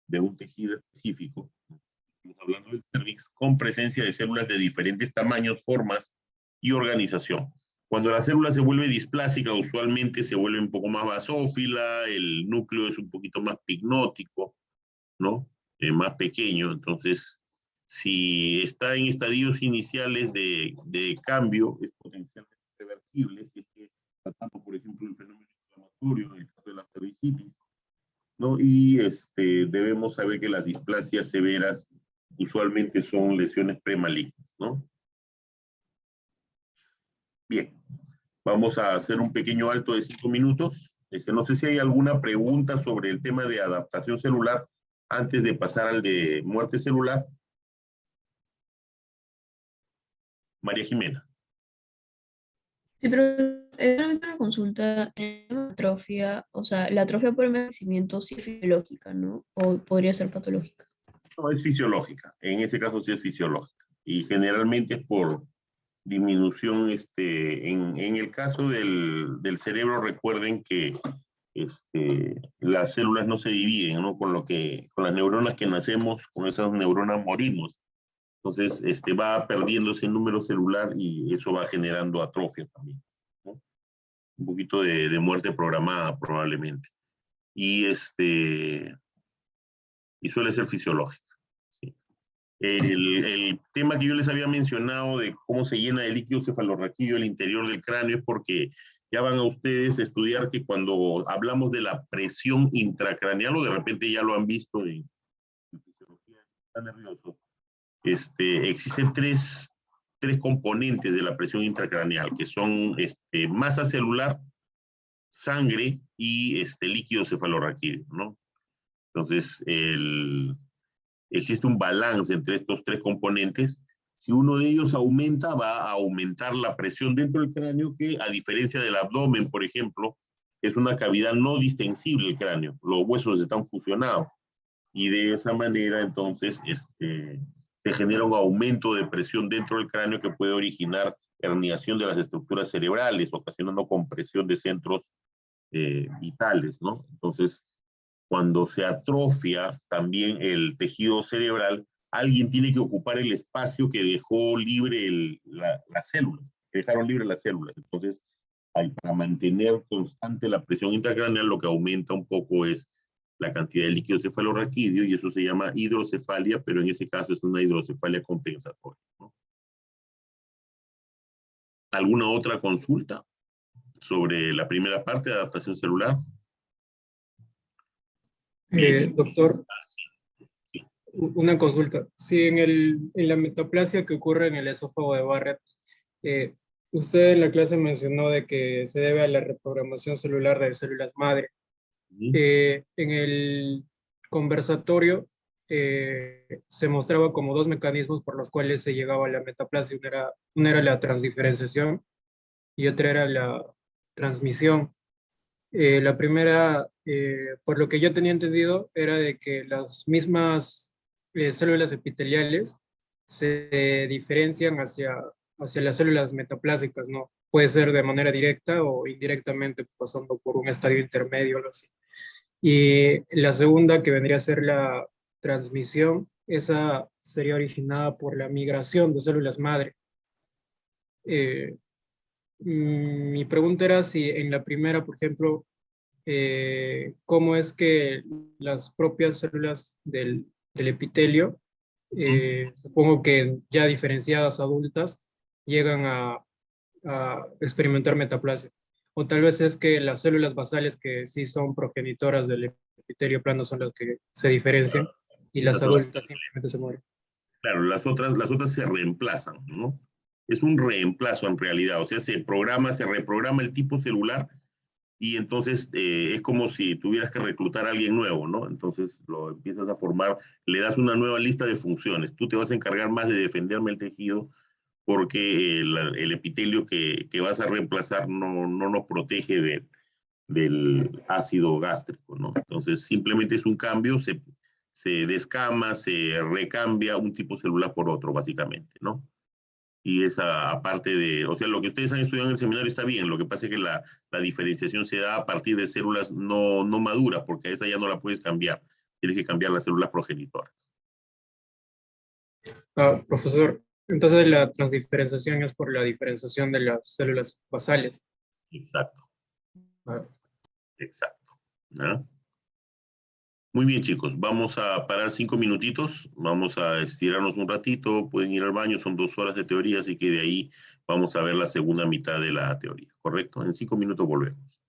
de un tejido específico, estamos hablando del cervix, con presencia de células de diferentes tamaños, formas y organización. Cuando la célula se vuelve displásica, usualmente se vuelve un poco más basófila, el núcleo es un poquito más pignótico, ¿no? Más pequeño. Entonces, si está en estadios iniciales de cambio, es potencialmente reversible. Si es que tratamos, por ejemplo, el fenómeno inflamatorio, en el caso de la cervicitis, ¿no? Y debemos saber que las displasias severas usualmente son lesiones premalignas, ¿no? Bien, Vamos a hacer un pequeño alto de 5 minutos. No sé si hay alguna pregunta sobre el tema de adaptación celular antes de pasar al de muerte celular. María Jimena. Sí, pero es solamente una consulta en la atrofia, o sea, la atrofia por envejecimiento sí es fisiológica, ¿no? O podría ser patológica. No, es fisiológica. En ese caso sí es fisiológica. Y generalmente es por disminución, en el caso del cerebro, recuerden que las células no se dividen, ¿no? Con las neuronas que nacemos, con esas neuronas morimos. Entonces, va perdiendo ese número celular y eso va generando atrofia también, ¿no? Un poquito de muerte programada probablemente. Y, y suele ser fisiológica, ¿sí? El tema que yo les había mencionado de cómo se llena de líquido cefalorraquídeo el interior del cráneo es porque ya van a ustedes a estudiar que cuando hablamos de la presión intracraneal, o de repente ya lo han visto en fisiología, está nervioso, existen tres componentes de la presión intracraneal, que son masa celular, sangre y líquido cefalorraquídeo, ¿no? Entonces, existe un balance entre estos tres componentes. Si uno de ellos aumenta, va a aumentar la presión dentro del cráneo, que a diferencia del abdomen, por ejemplo, es una cavidad no distensible el cráneo. Los huesos están fusionados. Y de esa manera, entonces, se genera un aumento de presión dentro del cráneo que puede originar herniación de las estructuras cerebrales, ocasionando compresión de centros vitales, ¿no? Entonces, cuando se atrofia también el tejido cerebral, alguien tiene que ocupar el espacio que dejó libre las células, que dejaron libres las células. Entonces, para mantener constante la presión intracraneal, lo que aumenta un poco es la cantidad de líquido cefalorraquídeo, y eso se llama hidrocefalia, pero en ese caso es una hidrocefalia compensatoria, ¿no? ¿Alguna otra consulta sobre la primera parte de adaptación celular? Doctor, Sí. una consulta. Si en la metaplasia que ocurre en el esófago de Barrett, usted en la clase mencionó de que se debe a la reprogramación celular de células madre. En el conversatorio se mostraba como dos mecanismos por los cuales se llegaba a la metaplasia. Una era la transdiferenciación y otra era la transmisión. La primera, por lo que yo tenía entendido, era de que las mismas células epiteliales se diferencian hacia las células metaplásicas, ¿no? Puede ser de manera directa o indirectamente pasando por un estadio intermedio o algo así. Y la segunda, que vendría a ser la transmisión, esa sería originada por la migración de células madre. Mi pregunta era si en la primera, por ejemplo, cómo es que las propias células del epitelio, supongo que ya diferenciadas adultas, llegan a experimentar metaplasia. O tal vez es que las células basales que sí son progenitoras del epitelio plano son las que se diferencian y las adultas simplemente se mueren. Claro, las otras se reemplazan, ¿no? Es un reemplazo en realidad, o sea, se reprograma el tipo celular y entonces es como si tuvieras que reclutar a alguien nuevo, ¿no? Entonces lo empiezas a formar, le das una nueva lista de funciones. Tú te vas a encargar más de defenderme el tejido porque el epitelio que vas a reemplazar no nos protege del ácido gástrico, ¿no? Entonces simplemente es un cambio, se descama, se recambia un tipo celular por otro, básicamente, ¿no? Y esa aparte de, o sea, lo que ustedes han estudiado en el seminario está bien, lo que pasa es que la diferenciación se da a partir de células no maduras, porque a esa ya no la puedes cambiar, tienes que cambiar las células progenitoras. Profesor, entonces la transdiferenciación es por la diferenciación de las células basales. Exacto. Exacto. ¿No? Muy bien, chicos, vamos a parar 5 minutitos, vamos a estirarnos un ratito, pueden ir al baño, son 2 horas de teoría, así que de ahí vamos a ver la segunda mitad de la teoría, ¿correcto? En 5 minutos volvemos.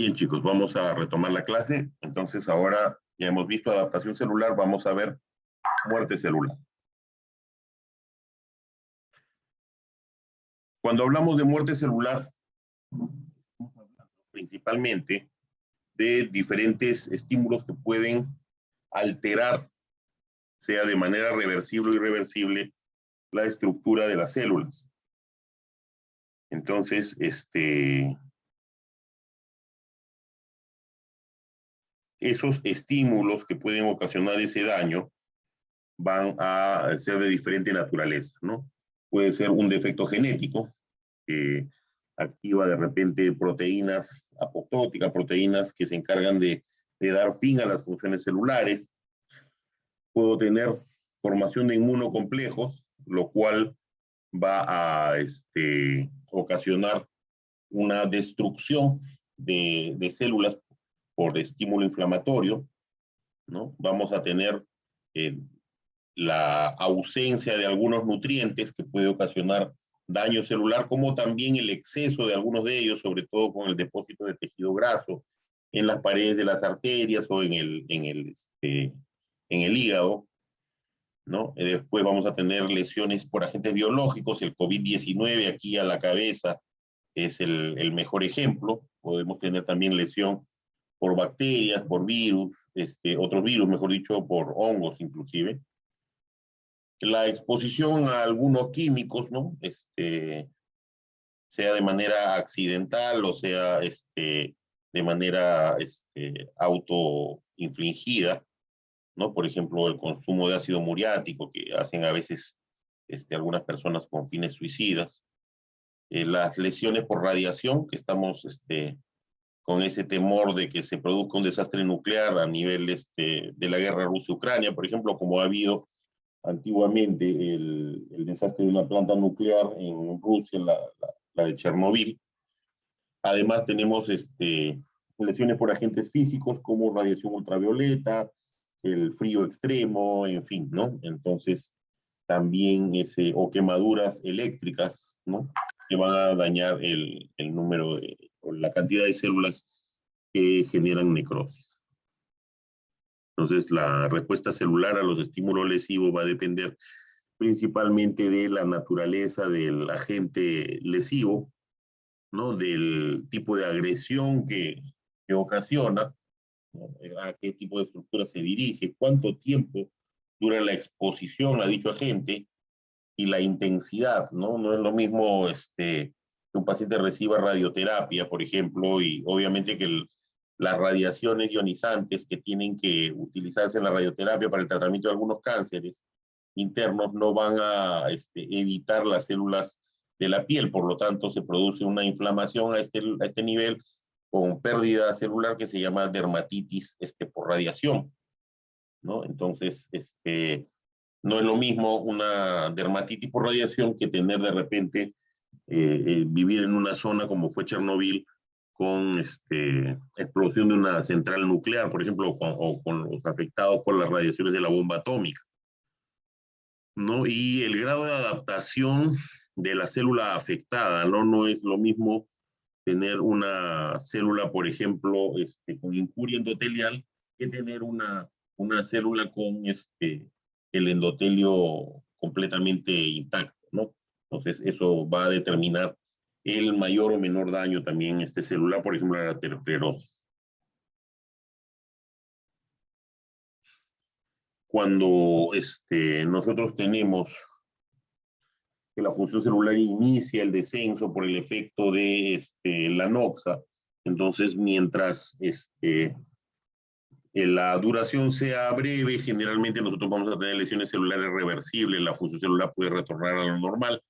Bien, chicos, vamos a retomar la clase. Entonces, ahora ya hemos visto adaptación celular, vamos a ver muerte celular. Cuando hablamos de muerte celular, principalmente de diferentes estímulos que pueden alterar, sea de manera reversible o irreversible, la estructura de las células. Entonces, esos estímulos que pueden ocasionar ese daño van a ser de diferente naturaleza, ¿no? Puede ser un defecto genético que activa de repente proteínas apoptóticas, proteínas que se encargan de dar fin a las funciones celulares. Puedo tener formación de inmunocomplejos, lo cual va a ocasionar una destrucción de células por estímulo inflamatorio, ¿no? Vamos a tener la ausencia de algunos nutrientes que puede ocasionar daño celular, como también el exceso de algunos de ellos, sobre todo con el depósito de tejido graso en las paredes de las arterias o en el hígado, ¿no? Después vamos a tener lesiones por agentes biológicos, el COVID-19 aquí a la cabeza es el mejor ejemplo. Podemos tener también lesión por bacterias, por virus, otros virus, mejor dicho, por hongos inclusive. La exposición a algunos químicos, ¿no? Sea de manera accidental o sea de manera autoinfligida, ¿no? Por ejemplo, el consumo de ácido muriático que hacen a veces algunas personas con fines suicidas. Las lesiones por radiación, que estamos con ese temor de que se produzca un desastre nuclear a nivel de la guerra Rusia-Ucrania, por ejemplo, como ha habido antiguamente el desastre de una planta nuclear en Rusia, la de Chernobyl. Además tenemos lesiones por agentes físicos como radiación ultravioleta, el frío extremo, en fin, ¿no? Entonces también o quemaduras eléctricas, ¿no? Que van a dañar el número o la cantidad de células que generan necrosis. Entonces, la respuesta celular a los estímulos lesivos va a depender principalmente de la naturaleza del agente lesivo, ¿no? Del tipo de agresión que ocasiona, ¿no? A qué tipo de estructura se dirige, cuánto tiempo dura la exposición a dicho agente y la intensidad, ¿no? No es lo mismo que un paciente reciba radioterapia, por ejemplo, y obviamente que las radiaciones ionizantes que tienen que utilizarse en la radioterapia para el tratamiento de algunos cánceres internos no van a evitar las células de la piel, por lo tanto se produce una inflamación a este nivel con pérdida celular que se llama dermatitis por radiación, ¿no? Entonces, no es lo mismo una dermatitis por radiación que tener de repente vivir en una zona como fue Chernobyl con explosión de una central nuclear, por ejemplo, o con los afectados por las radiaciones de la bomba atómica, ¿no? Y el grado de adaptación de la célula afectada, ¿no? No es lo mismo tener una célula, por ejemplo, con injuria endotelial que tener una célula con el endotelio completamente intacto, ¿no? Entonces, eso va a determinar el mayor o menor daño también celular, por ejemplo, la arteriosclerosis. Cuando nosotros tenemos que la función celular inicia el descenso por el efecto de la noxa, entonces mientras la duración sea breve, generalmente nosotros vamos a tener lesiones celulares reversibles, la función celular puede retornar a lo normal,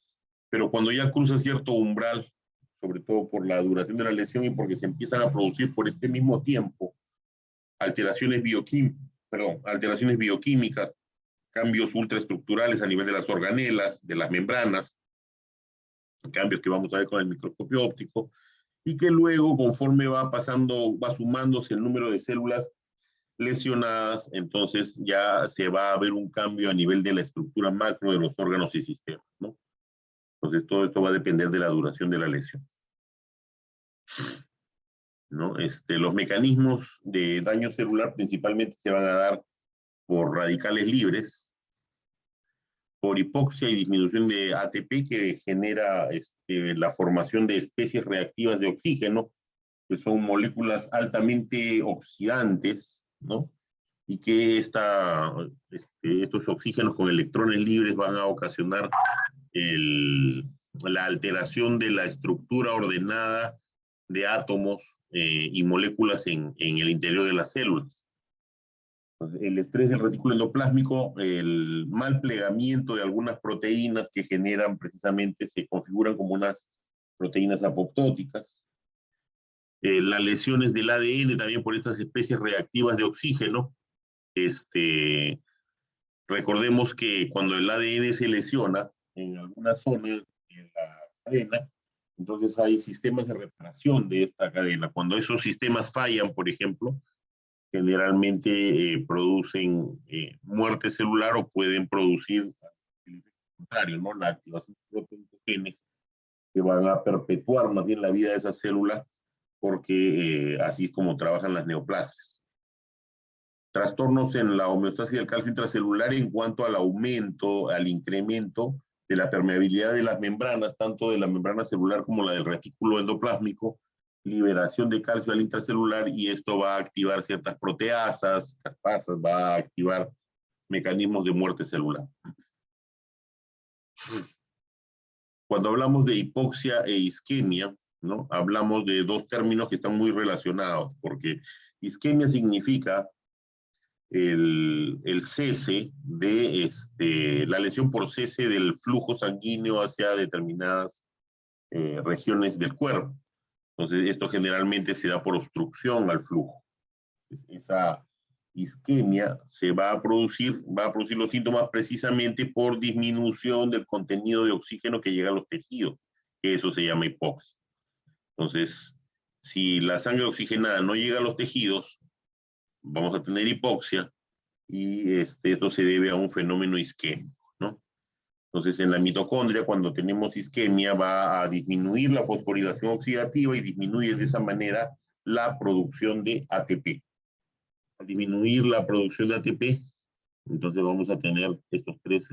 pero cuando ya cruza cierto umbral, sobre todo por la duración de la lesión y porque se empiezan a producir por este mismo tiempo alteraciones bioquímicas, cambios ultraestructurales a nivel de las organelas, de las membranas, cambios que vamos a ver con el microscopio óptico, y que luego, conforme va sumándose el número de células lesionadas, entonces ya se va a ver un cambio a nivel de la estructura macro de los órganos y sistemas, ¿no? Entonces todo esto va a depender de la duración de la lesión. ¿no? Los mecanismos de daño celular principalmente se van a dar por radicales libres, por hipoxia y disminución de ATP que genera la formación de especies reactivas de oxígeno, que son moléculas altamente oxidantes, ¿no? Y que estos oxígenos con electrones libres van a ocasionar la alteración de la estructura ordenada de átomos y moléculas en el interior de las células. El estrés del retículo endoplásmico, el mal plegamiento de algunas proteínas que generan precisamente, se configuran como unas proteínas apoptóticas. Las lesiones del ADN también por estas especies reactivas de oxígeno. Recordemos que cuando el ADN se lesiona en alguna zona de la cadena, entonces hay sistemas de reparación de esta cadena. Cuando esos sistemas fallan, por ejemplo, generalmente producen muerte celular o pueden producir el efecto contrario, ¿no? La activación de proteogenes que van a perpetuar más bien la vida de esa célula, porque así es como trabajan las neoplasias. Trastornos en la homeostasis del calcio intracelular en cuanto al aumento, al incremento de la permeabilidad de las membranas, tanto de la membrana celular como la del retículo endoplásmico, liberación de calcio al intracelular, y esto va a activar ciertas proteasas, caspasas, va a activar mecanismos de muerte celular. Cuando hablamos de hipoxia e isquemia, ¿no? Hablamos de dos términos que están muy relacionados, porque isquemia significa el cese de la lesión por cese del flujo sanguíneo hacia determinadas regiones del cuerpo. Entonces, esto generalmente se da por obstrucción al flujo. Esa isquemia va a producir los síntomas precisamente por disminución del contenido de oxígeno que llega a los tejidos, que eso se llama hipoxia. Entonces, si la sangre oxigenada no llega a los tejidos, vamos a tener hipoxia, y esto se debe a un fenómeno isquémico, ¿no? Entonces, en la mitocondria, cuando tenemos isquemia, va a disminuir la fosforilación oxidativa y disminuye de esa manera la producción de ATP. Al disminuir la producción de ATP, entonces vamos a tener estos tres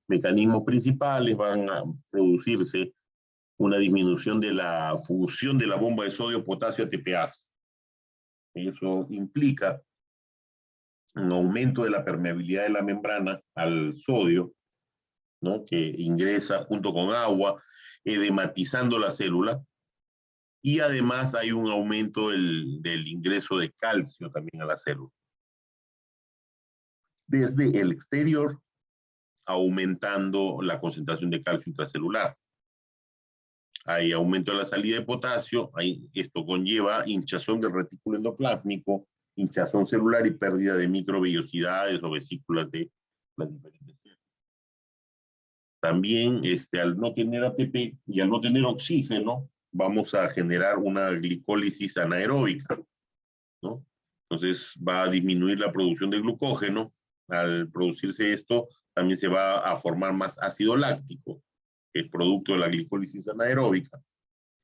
mecanismos principales. Van a producirse una disminución de la función de la bomba de sodio-potasio ATPasa. Eso implica un aumento de la permeabilidad de la membrana al sodio, ¿no? Que ingresa junto con agua, edematizando la célula, y además hay un aumento del ingreso de calcio también a la célula. Desde el exterior, aumentando la concentración de calcio intracelular. Hay aumento de la salida de potasio, esto conlleva hinchazón del retículo endoplásmico, hinchazón celular y pérdida de microvellosidades o vesículas de las diferentes células. También, al no tener ATP y al no tener oxígeno, vamos a generar una glicólisis anaeróbica, ¿no? Entonces va a disminuir la producción de glucógeno. Al producirse esto, también se va a formar más ácido láctico, el producto de la glicólisis anaeróbica.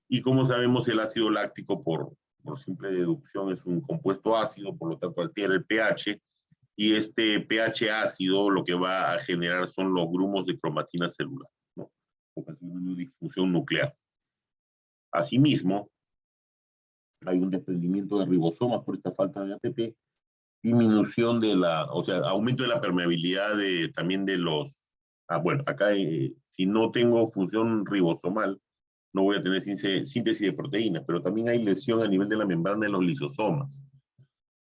Y como sabemos, el ácido láctico, por simple deducción, es un compuesto ácido, por lo tanto altera el pH, y este pH ácido lo que va a generar son los grumos de cromatina celular, ¿no? Ocasionando disfunción nuclear. Asimismo, hay un desprendimiento de ribosomas por esta falta de ATP, disminución de aumento de la permeabilidad también de los... bueno, acá si no tengo función ribosomal, no voy a tener síntesis de proteínas, pero también hay lesión a nivel de la membrana de los lisosomas.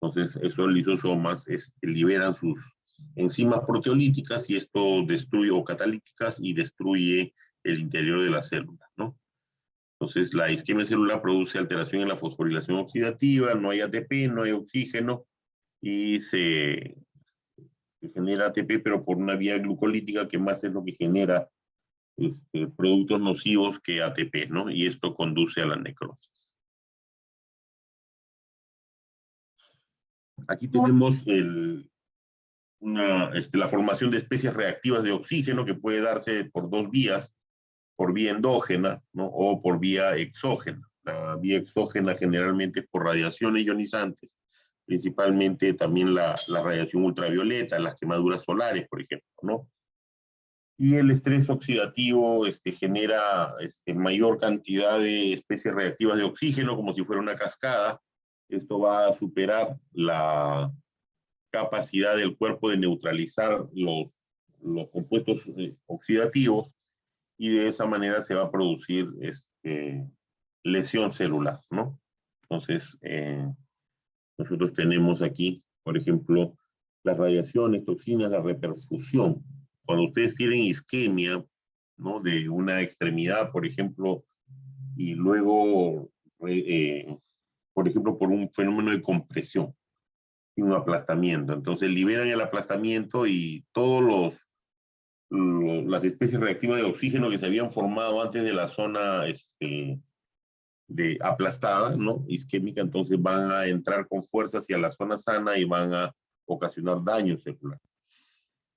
Entonces, esos lisosomas liberan sus enzimas proteolíticas y esto destruye, o catalíticas, y destruye el interior de la célula, ¿no? Entonces, la isquemia celular produce alteración en la fosforilación oxidativa, no hay ATP, no hay oxígeno, y se genera ATP, pero por una vía glucolítica, que más es lo que genera productos nocivos que ATP, ¿no? Y esto conduce a la necrosis. Aquí tenemos la formación de especies reactivas de oxígeno, que puede darse por dos vías, por vía endógena, ¿no? O por vía exógena. La vía exógena generalmente es por radiaciones ionizantes, principalmente también la radiación ultravioleta, las quemaduras solares, por ejemplo, ¿no? Y el estrés oxidativo genera mayor cantidad de especies reactivas de oxígeno, como si fuera una cascada. Esto va a superar la capacidad del cuerpo de neutralizar los compuestos oxidativos, y de esa manera se va a producir lesión celular, ¿no? Entonces, nosotros tenemos aquí, por ejemplo, las radiaciones, toxinas, la reperfusión. Cuando ustedes tienen isquemia, ¿no?, de una extremidad, por ejemplo, y luego, por ejemplo, por un fenómeno de compresión y un aplastamiento. Entonces liberan el aplastamiento y todos las especies reactivas de oxígeno que se habían formado antes de la zona de aplastada, ¿no?, isquémica, entonces van a entrar con fuerza hacia la zona sana y van a ocasionar daño celular.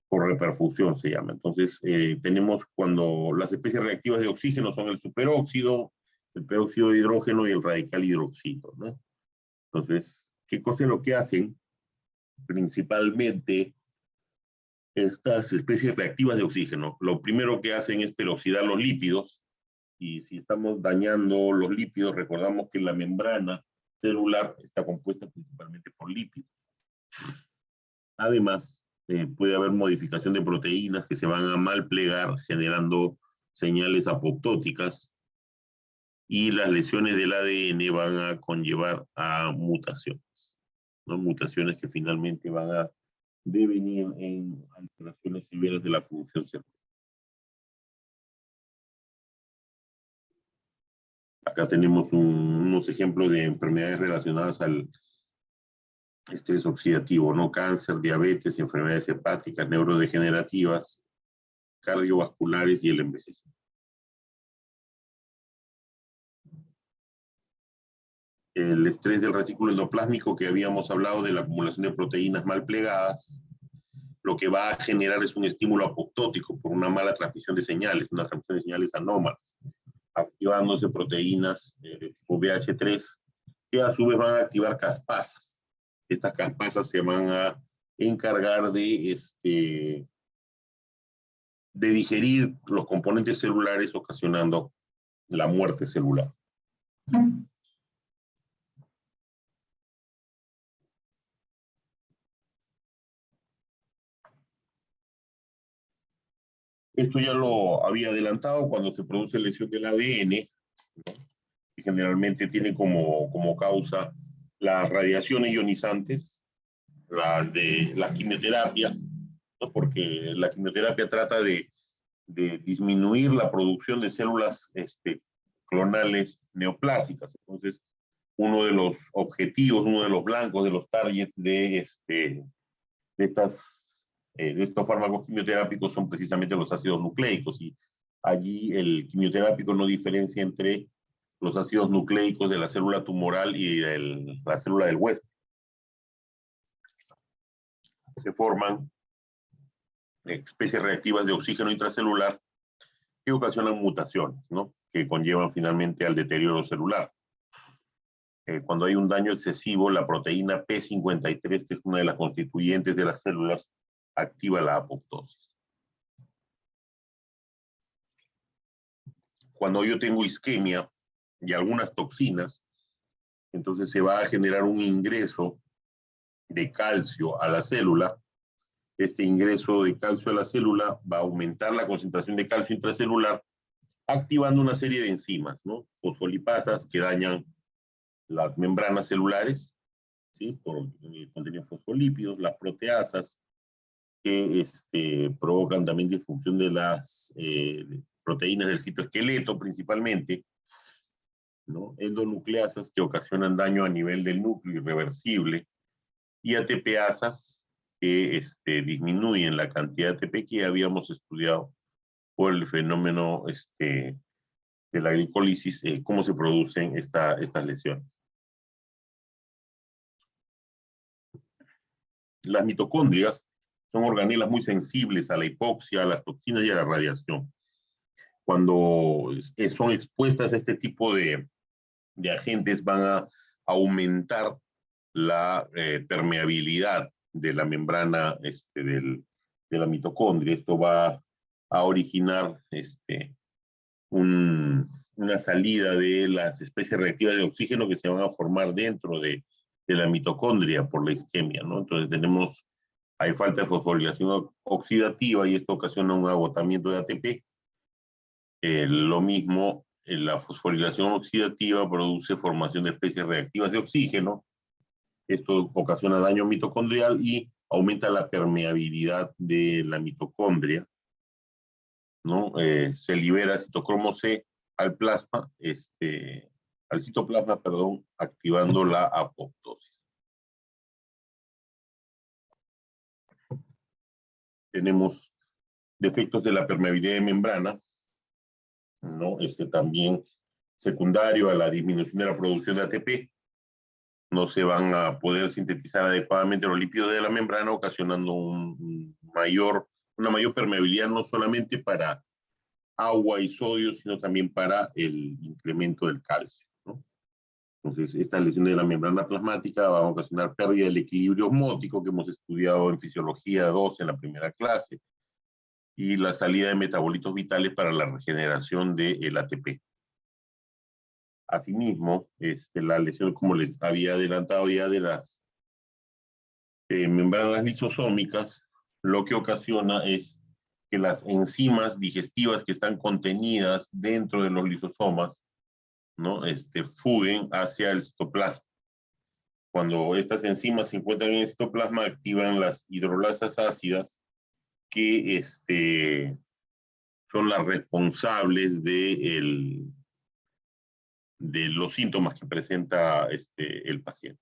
Por reperfusión se llama. Entonces, tenemos cuando las especies reactivas de oxígeno son el superóxido, el peróxido de hidrógeno y el radical hidroxilo, ¿no? Entonces, ¿qué cosa es lo que hacen? Principalmente, estas especies reactivas de oxígeno, lo primero que hacen es peroxidar los lípidos, y si estamos dañando los lípidos, recordamos que la membrana celular está compuesta principalmente por lípidos. Además, puede haber modificación de proteínas que se van a mal plegar, generando señales apoptóticas, y las lesiones del ADN van a conllevar a mutaciones, ¿no? Mutaciones que finalmente van a devenir en alteraciones severas de la función celular. Acá tenemos unos ejemplos de enfermedades relacionadas al estrés oxidativo, ¿no? Cáncer, diabetes, enfermedades hepáticas, neurodegenerativas, cardiovasculares y el envejecimiento. El estrés del retículo endoplásmico, que habíamos hablado de la acumulación de proteínas mal plegadas, lo que va a generar es un estímulo apoptótico por una mala transmisión de señales, una transmisión de señales anómalas, activándose proteínas de tipo BH3, que a su vez van a activar caspasas. Estas caspasas se van a encargar de digerir los componentes celulares, ocasionando la muerte celular. Esto ya lo había adelantado cuando se produce lesión del ADN, ¿no?, que generalmente tiene como causa las radiaciones ionizantes, la quimioterapia, ¿no?, porque la quimioterapia trata de disminuir la producción de células clonales neoplásicas. Entonces, uno de los objetivos, uno de los blancos, de los targets de estos fármacos quimioterápicos son precisamente los ácidos nucleicos, y allí el quimioterápico no diferencia entre los ácidos nucleicos de la célula tumoral y la célula del huésped. Se forman especies reactivas de oxígeno intracelular que ocasionan mutaciones, ¿no?, que conllevan finalmente al deterioro celular. Cuando hay un daño excesivo, la proteína P53, que es una de las constituyentes de las células, activa la apoptosis. Cuando yo tengo isquemia y algunas toxinas, entonces se va a generar un ingreso de calcio a la célula. Este ingreso de calcio a la célula va a aumentar la concentración de calcio intracelular, activando una serie de enzimas, ¿no?, fosfolipasas, que dañan las membranas celulares, ¿sí?, por el contenido de fosfolípidos, las proteasas, que provocan también disfunción de las proteínas del citoesqueleto principalmente, ¿no?, endonucleasas, que ocasionan daño a nivel del núcleo irreversible, y ATPasas, que disminuyen la cantidad de ATP que habíamos estudiado por el fenómeno de la glicólisis, cómo se producen estas lesiones. Las mitocondrias son organelas muy sensibles a la hipoxia, a las toxinas y a la radiación. Cuando son expuestas a este tipo de de agentes van a aumentar la permeabilidad de la membrana de la mitocondria. Esto va a originar una salida de las especies reactivas de oxígeno que se van a formar dentro de la mitocondria por la isquemia, ¿no? Entonces hay falta de fosforilación oxidativa y esto ocasiona un agotamiento de ATP. Lo mismo, la fosforilación oxidativa produce formación de especies reactivas de oxígeno. Esto ocasiona daño mitocondrial y aumenta la permeabilidad de la mitocondria, ¿no? Se libera citocromo C al plasma, al citoplasma, perdón, activando la apoptosis. Tenemos defectos de la permeabilidad de membrana, ¿no? También secundario a la disminución de la producción de ATP. No se van a poder sintetizar adecuadamente los lípidos de la membrana, ocasionando una mayor permeabilidad no solamente para agua y sodio, sino también para el incremento del calcio, ¿no? Entonces, esta lesión de la membrana plasmática va a ocasionar pérdida del equilibrio osmótico que hemos estudiado en Fisiología 2 en la primera clase, y la salida de metabolitos vitales para la regeneración del ATP. Asimismo, la lesión, como les había adelantado ya, de las membranas lisosómicas, lo que ocasiona es que las enzimas digestivas que están contenidas dentro de los lisosomas, ¿no? Fuguen hacia el citoplasma. Cuando estas enzimas se encuentran en el citoplasma, activan las hidrolasas ácidas que son las responsables de los síntomas que presenta el paciente.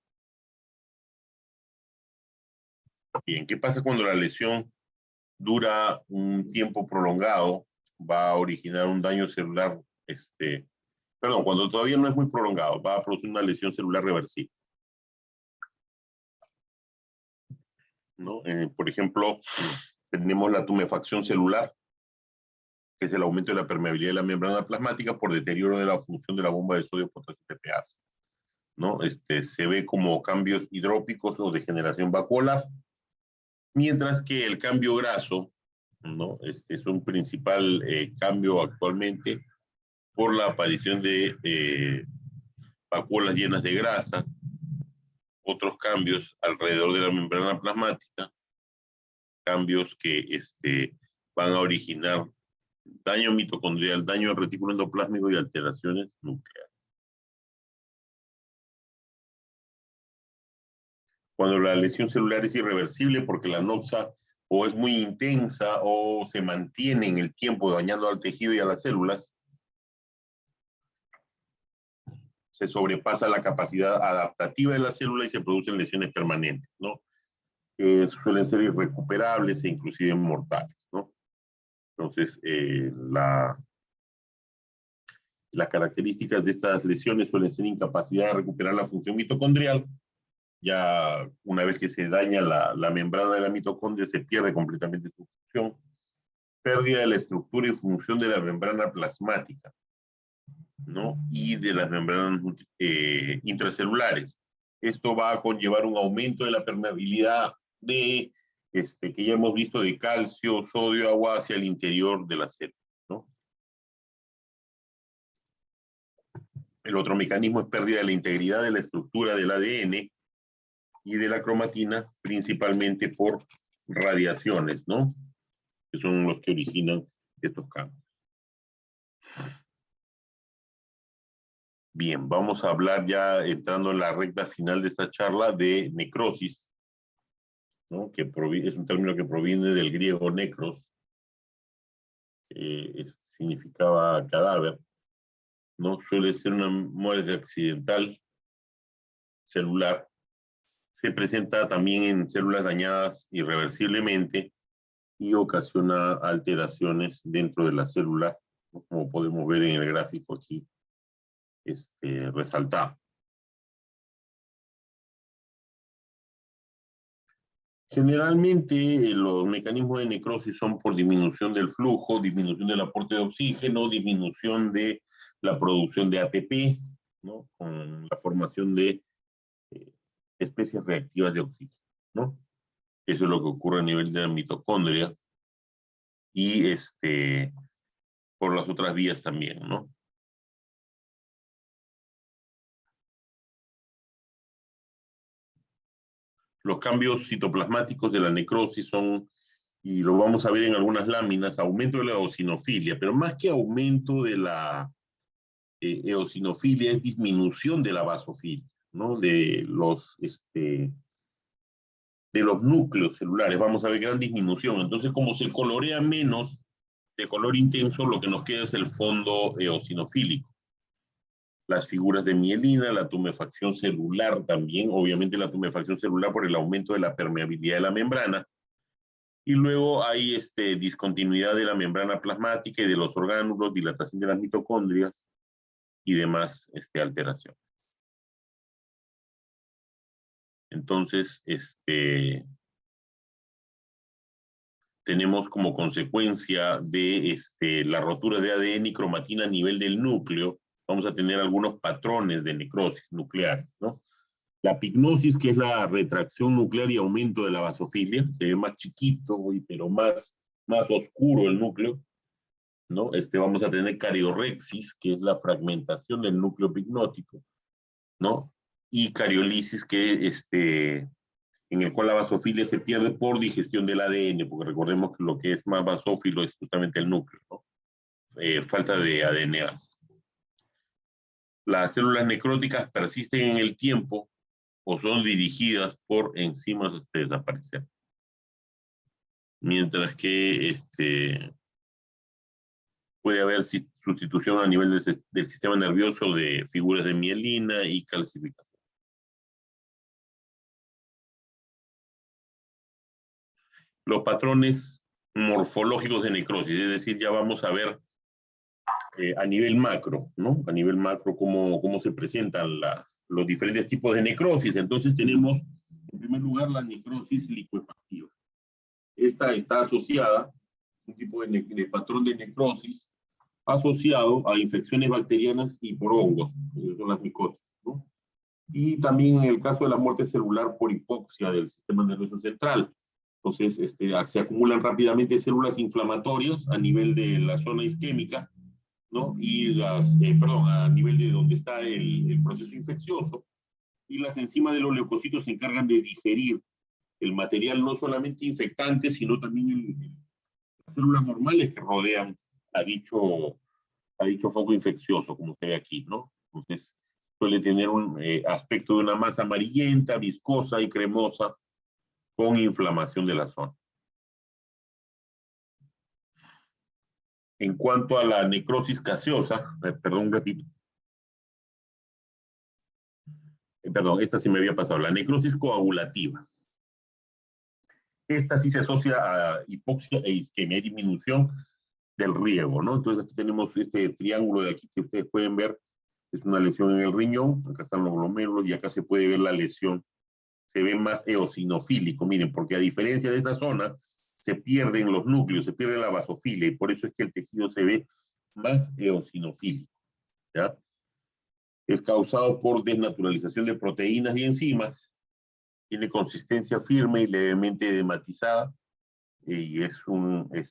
Bien, ¿qué pasa cuando la lesión dura un tiempo prolongado? Va a originar un daño celular, cuando todavía no es muy prolongado, va a producir una lesión celular reversible, ¿no? Por ejemplo, tenemos la tumefacción celular, que es el aumento de la permeabilidad de la membrana plasmática por deterioro de la función de la bomba de sodio potasio TPase, ¿no? Se ve como cambios hidrópicos o degeneración vacuolar, mientras que el cambio graso, ¿no? Es un principal cambio actualmente por la aparición de vacuolas llenas de grasa, otros cambios alrededor de la membrana plasmática, cambios que van a originar daño mitocondrial, daño al retículo endoplásmico y alteraciones nucleares. Cuando la lesión celular es irreversible porque la noxa o es muy intensa o se mantiene en el tiempo dañando al tejido y a las células, se sobrepasa la capacidad adaptativa de la célula y se producen lesiones permanentes, ¿no? Suelen ser irrecuperables e inclusive mortales, ¿no? Entonces, las características de estas lesiones suelen ser incapacidad de recuperar la función mitocondrial. Ya una vez que se daña la membrana de la mitocondria, se pierde completamente su función. Pérdida de la estructura y función de la membrana plasmática, ¿no? Y de las membranas intracelulares. Esto va a conllevar un aumento de la permeabilidad que ya hemos visto, de calcio, sodio, agua hacia el interior de la célula, ¿no? El otro mecanismo es pérdida de la integridad de la estructura del ADN y de la cromatina, principalmente por radiaciones, ¿no? Que son los que originan estos cambios. Bien, vamos a hablar ya, entrando en la recta final de esta charla, de necrosis, ¿no? Que es un término que proviene del griego necros, significaba cadáver, ¿no? Suele ser una muerte accidental celular. Se presenta también en células dañadas irreversiblemente y ocasiona alteraciones dentro de la célula, ¿no? Como podemos ver en el gráfico aquí resaltado. Generalmente los mecanismos de necrosis son por disminución del flujo, disminución del aporte de oxígeno, disminución de la producción de ATP, ¿no? Con la formación de especies reactivas de oxígeno, ¿no? Eso es lo que ocurre a nivel de la mitocondria y por las otras vías también, ¿no? Los cambios citoplasmáticos de la necrosis son, y lo vamos a ver en algunas láminas, aumento de la eosinofilia, pero más que aumento de la eosinofilia es disminución de la basofilia, ¿no? De los núcleos celulares, vamos a ver gran disminución. Entonces, como se colorea menos de color intenso, lo que nos queda es el fondo eosinofílico. Las figuras de mielina, la tumefacción celular también, obviamente la tumefacción celular por el aumento de la permeabilidad de la membrana, y luego hay discontinuidad de la membrana plasmática y de los orgánulos, dilatación de las mitocondrias y demás alteraciones. Entonces, tenemos como consecuencia de la rotura de ADN y cromatina a nivel del núcleo, vamos a tener algunos patrones de necrosis nucleares, ¿no? La pignosis, que es la retracción nuclear y aumento de la basofilia, se ve más chiquito, pero más oscuro el núcleo, ¿no? Vamos a tener cariorexis, que es la fragmentación del núcleo pignótico, ¿no? Y cariolisis, que en el cual la basofilia se pierde por digestión del ADN, porque recordemos que lo que es más basófilo es justamente el núcleo, ¿no? Falta de ADNase. Las células necróticas persisten en el tiempo o son dirigidas por enzimas hasta desaparecer. Mientras que puede haber sustitución a nivel del sistema nervioso de figuras de mielina y calcificación. Los patrones morfológicos de necrosis, es decir, ya vamos a ver a nivel macro, ¿no? A nivel macro cómo se presentan los diferentes tipos de necrosis. Entonces tenemos, en primer lugar, la necrosis licuefactiva. Esta está asociada, un tipo de patrón de necrosis, asociado a infecciones bacterianas y por hongos, que son las micóticas, ¿no? Y también en el caso de la muerte celular por hipoxia del sistema nervioso central. Entonces, se acumulan rápidamente células inflamatorias a nivel de la zona isquémica, ¿no? Y a nivel de donde está el proceso infeccioso, y las enzimas de los leucocitos se encargan de digerir el material no solamente infectante, sino también las células normales que rodean a dicho foco infeccioso, como se ve aquí, ¿no? Entonces, suele tener un aspecto de una masa amarillenta, viscosa y cremosa, con inflamación de la zona. En cuanto a la necrosis gaseosa, perdón un ratito. Perdón, esta sí me había pasado. La necrosis coagulativa. Esta sí se asocia a hipoxia e isquemia, hay disminución del riego, ¿no? Entonces aquí tenemos este triángulo de aquí que ustedes pueden ver, es una lesión en el riñón, acá están los glomérulos y acá se puede ver la lesión, se ve más eosinofílico, miren, porque a diferencia de esta zona, se pierden los núcleos, se pierde la basofilia y por eso es que el tejido se ve más eosinofílico, ¿ya? Es causado por desnaturalización de proteínas y enzimas, tiene consistencia firme y levemente edematizada, y es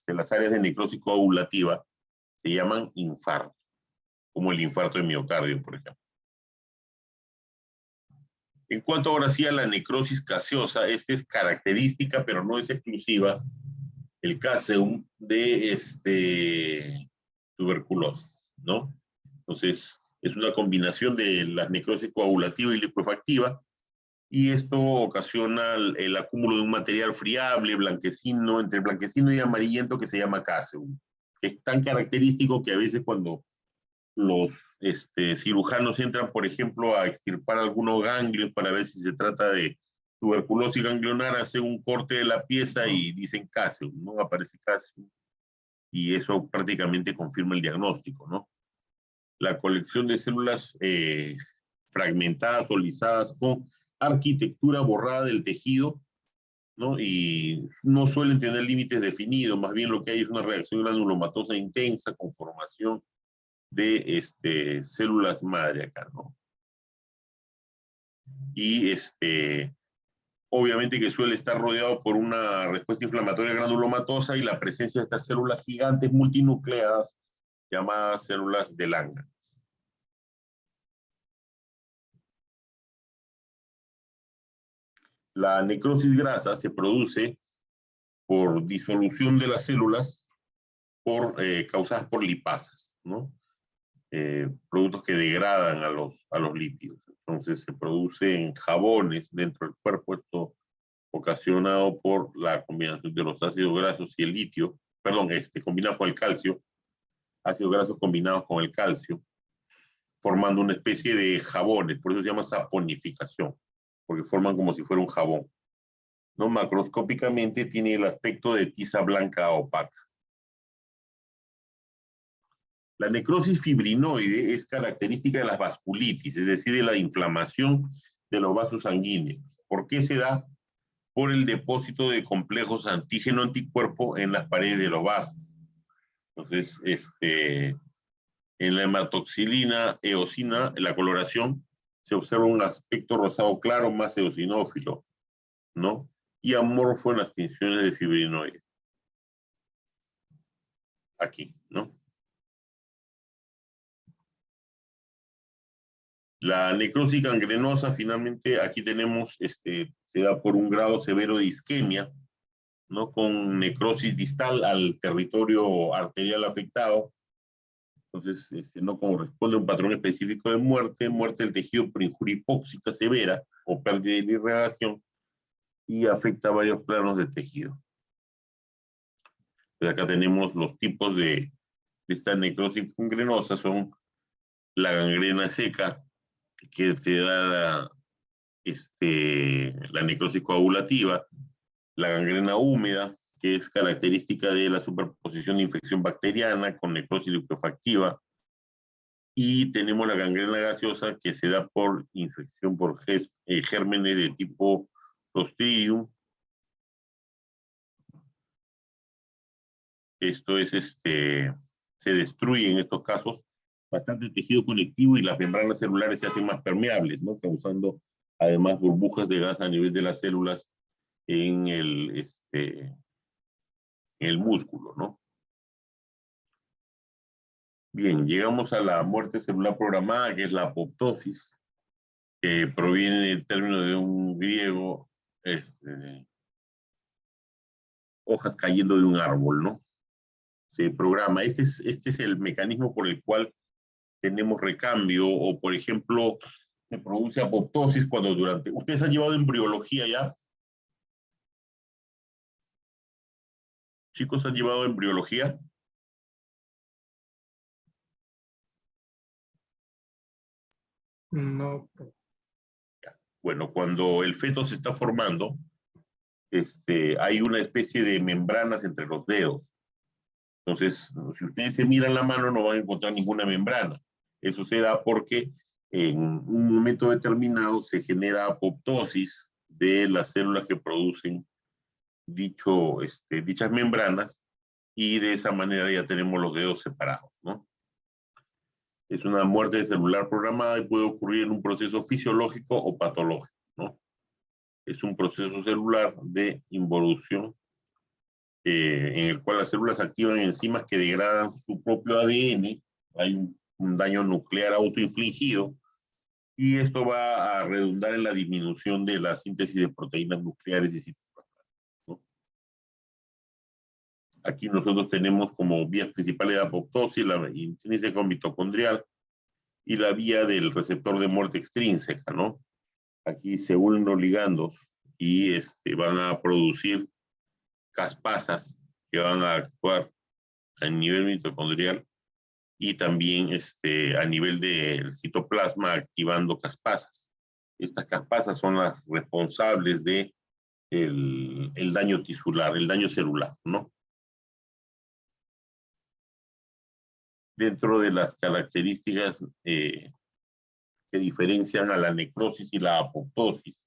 las áreas de necrosis coagulativa se llaman infarto, como el infarto de miocardio, por ejemplo. En cuanto ahora sí a la necrosis gaseosa, esta es característica, pero no es exclusiva, el caseum de tuberculosis, ¿no? Entonces, es una combinación de la necrosis coagulativa y licuefactiva, y esto ocasiona el acúmulo de un material friable, blanquecino, entre blanquecino y amarillento, que se llama caseum. Es tan característico que a veces cuando los cirujanos entran, por ejemplo, a extirpar algunos ganglios para ver si se trata de tuberculosis ganglionar, hacen un corte de la pieza y dicen caseum, ¿no? Aparece caseum, y eso prácticamente confirma el diagnóstico, ¿no? La colección de células fragmentadas o lisadas con arquitectura borrada del tejido, ¿no? Y no suelen tener límites definidos, más bien lo que hay es una reacción granulomatosa intensa con formación de células madre acá, ¿no? y obviamente que suele estar rodeado por una respuesta inflamatoria granulomatosa y la presencia de estas células gigantes multinucleadas llamadas células de Langerhans. La necrosis grasa se produce por disolución de las células causadas por lipasas, ¿no? Productos que degradan a los lípidos. Entonces se producen jabones dentro del cuerpo, esto ocasionado por la combinación de los ácidos grasos y el litio, perdón, combinado con el calcio, ácidos grasos combinados con el calcio, formando una especie de jabones, por eso se llama saponificación, porque forman como si fuera un jabón. ¿No? Macroscópicamente tiene el aspecto de tiza blanca opaca. La necrosis fibrinoide es característica de las vasculitis, es decir, de la inflamación de los vasos sanguíneos. ¿Por qué se da? Por el depósito de complejos antígeno-anticuerpo en las paredes de los vasos. Entonces, en la hematoxilina eosina, en la coloración, se observa un aspecto rosado claro más eosinófilo, ¿no? Y amorfo en las tinciones de fibrinoide. Aquí, ¿no? La necrosis gangrenosa, finalmente, aquí tenemos, se da por un grado severo de isquemia, ¿no? Con necrosis distal al territorio arterial afectado. Entonces, no corresponde a un patrón específico de muerte del tejido por injuria hipóxica severa o pérdida de irrigación, y afecta a varios planos de tejido. Pues acá tenemos los tipos de esta necrosis gangrenosa, son la gangrena seca, que te da la necrosis coagulativa, la gangrena húmeda, que es característica de la superposición de infección bacteriana con necrosis liquefactiva, y tenemos la gangrena gaseosa, que se da por infección por gérmenes de tipo Clostridium. Esto es, se destruye en estos casos bastante tejido conectivo y las membranas celulares se hacen más permeables, ¿no? Causando además burbujas de gas a nivel de las células en el músculo, ¿no? Bien, llegamos a la muerte celular programada, que es la apoptosis, que proviene del término de un griego, hojas cayendo de un árbol, ¿no? Se programa. Este es el mecanismo por el cual tenemos recambio, o por ejemplo, se produce apoptosis cuando durante... ¿Ustedes han llevado embriología ya? ¿Chicos han llevado embriología? No. Bueno, cuando el feto se está formando, hay una especie de membranas entre los dedos. Entonces, si ustedes se miran la mano, no van a encontrar ninguna membrana. Eso se da porque en un momento determinado se genera apoptosis de las células que producen dichas membranas, y de esa manera ya tenemos los dedos separados, ¿no? Es una muerte celular programada y puede ocurrir en un proceso fisiológico o patológico, ¿no? Es un proceso celular de involución en el cual las células activan enzimas que degradan su propio ADN. Hay un daño nuclear autoinfligido, y esto va a redundar en la disminución de la síntesis de proteínas nucleares y citoplasmáticas, ¿no? Aquí nosotros tenemos como vías principales de apoptosis la intrínseca mitocondrial y la vía del receptor de muerte extrínseca, ¿no? Aquí se unen los ligandos y van a producir caspasas que van a actuar a nivel mitocondrial y también a nivel del citoplasma, activando caspasas. Estas caspasas son las responsables de el daño tisular, el daño celular, ¿no? Dentro de las características que diferencian a la necrosis y la apoptosis,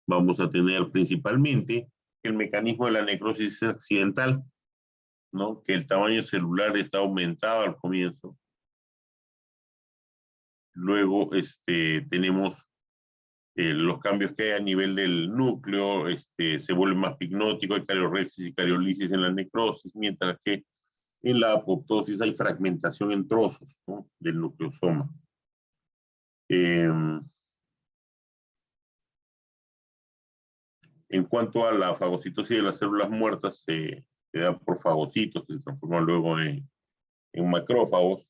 vamos a tener principalmente el mecanismo de la necrosis accidental, ¿no? Que el tamaño celular está aumentado al comienzo. Luego tenemos los cambios que hay a nivel del núcleo, se vuelve más picnótico, hay cariorexis y cariolisis en la necrosis, mientras que en la apoptosis hay fragmentación en trozos, ¿no?, del nucleosoma. En cuanto a la fagocitosis de las células muertas, se da por fagocitos que se transforman luego en macrófagos,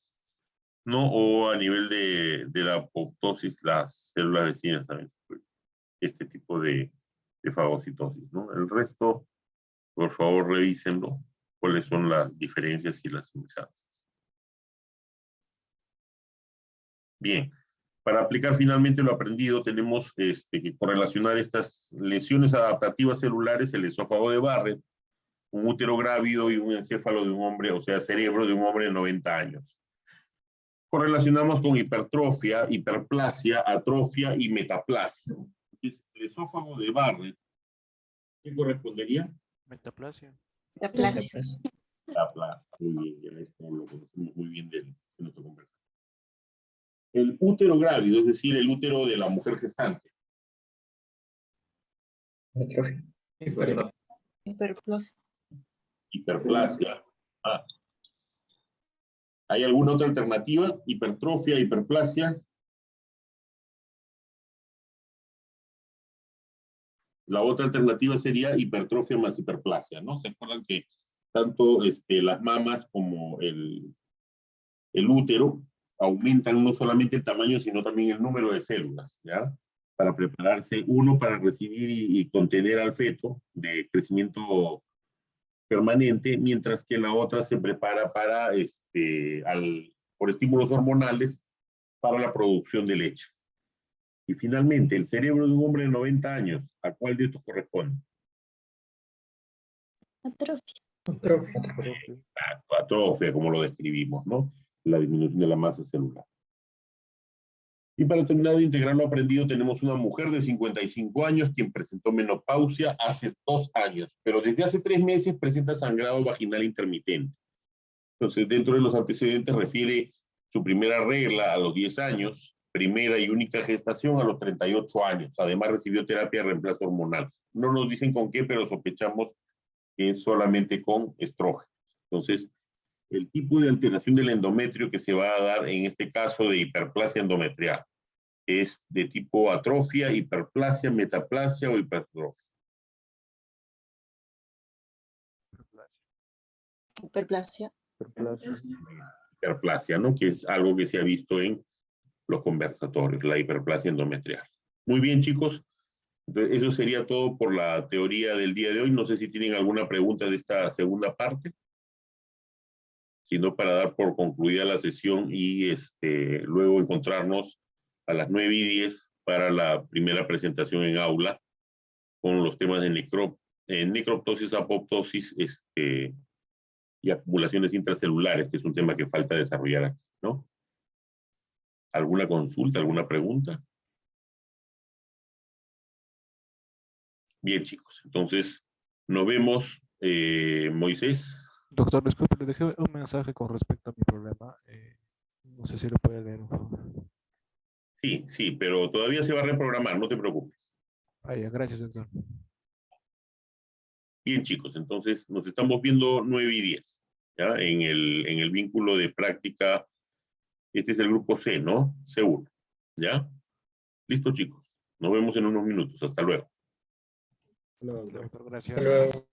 ¿no? O a nivel de la apoptosis, las células vecinas también, este tipo de fagocitosis, ¿no? El resto, por favor, revísenlo, cuáles son las diferencias y las semejanzas. Bien, para aplicar finalmente lo aprendido, tenemos que correlacionar estas lesiones adaptativas celulares, el esófago de Barrett, un útero grávido y un encéfalo de un hombre, o sea, cerebro de un hombre de 90 años. Correlacionamos con hipertrofia, hiperplasia, atrofia y metaplasia. El esófago de Barrett, ¿qué correspondería? Metaplasia. Metaplasia. Metaplasia. Muy bien, esto lo conocemos muy bien de nuestra conversación. El útero grávido, es decir, el útero de la mujer gestante. Hiperplasia. Hiperplasia. ¿Hay alguna otra alternativa? Hipertrofia, hiperplasia. La otra alternativa sería hipertrofia más hiperplasia, ¿no? ¿Se acuerdan que tanto las mamas como el útero aumentan no solamente el tamaño, sino también el número de células, ¿ya? Para prepararse, uno para recibir y contener al feto de crecimiento permanente, mientras que la otra se prepara para, por estímulos hormonales, para la producción de leche. Y finalmente, el cerebro de un hombre de 90 años, ¿a cuál de estos corresponde? Atrofia, como lo describimos, ¿no? La disminución de la masa celular. Y para terminar de integrar lo aprendido, tenemos una mujer de 55 años quien presentó menopausia hace 2 años, pero desde hace 3 meses presenta sangrado vaginal intermitente. Entonces, dentro de los antecedentes refiere su primera regla a los 10 años, primera y única gestación a los 38 años. Además, recibió terapia de reemplazo hormonal. No nos dicen con qué, pero sospechamos que es solamente con estrógenos. Entonces, el tipo de alteración del endometrio que se va a dar en este caso de hiperplasia endometrial es de tipo atrofia, hiperplasia, metaplasia o hipertrofia. Hiperplasia. Hiperplasia, ¿no? Que es algo que se ha visto en los conversatorios, la hiperplasia endometrial. Muy bien, chicos. Entonces, eso sería todo por la teoría del día de hoy. No sé si tienen alguna pregunta de esta segunda parte. Sino para dar por concluida la sesión y luego encontrarnos a las 9:10 para la primera presentación en aula con los temas de necroptosis, apoptosis y acumulaciones intracelulares, que es un tema que falta desarrollar aquí, ¿no? ¿Alguna consulta, alguna pregunta? Bien, chicos. Entonces, nos vemos, Moisés. Doctor, disculpe, le dejé un mensaje con respecto a mi problema. No sé si lo puede leer, por favor. Sí, pero todavía se va a reprogramar, no te preocupes. Ya, gracias, doctor. Bien, chicos, entonces nos estamos viendo 9:10, ¿ya? En el vínculo de práctica, este es el grupo C, ¿no? C1, ¿ya? Listo, chicos. Nos vemos en unos minutos. Hasta luego. Doctor, gracias. Hasta luego.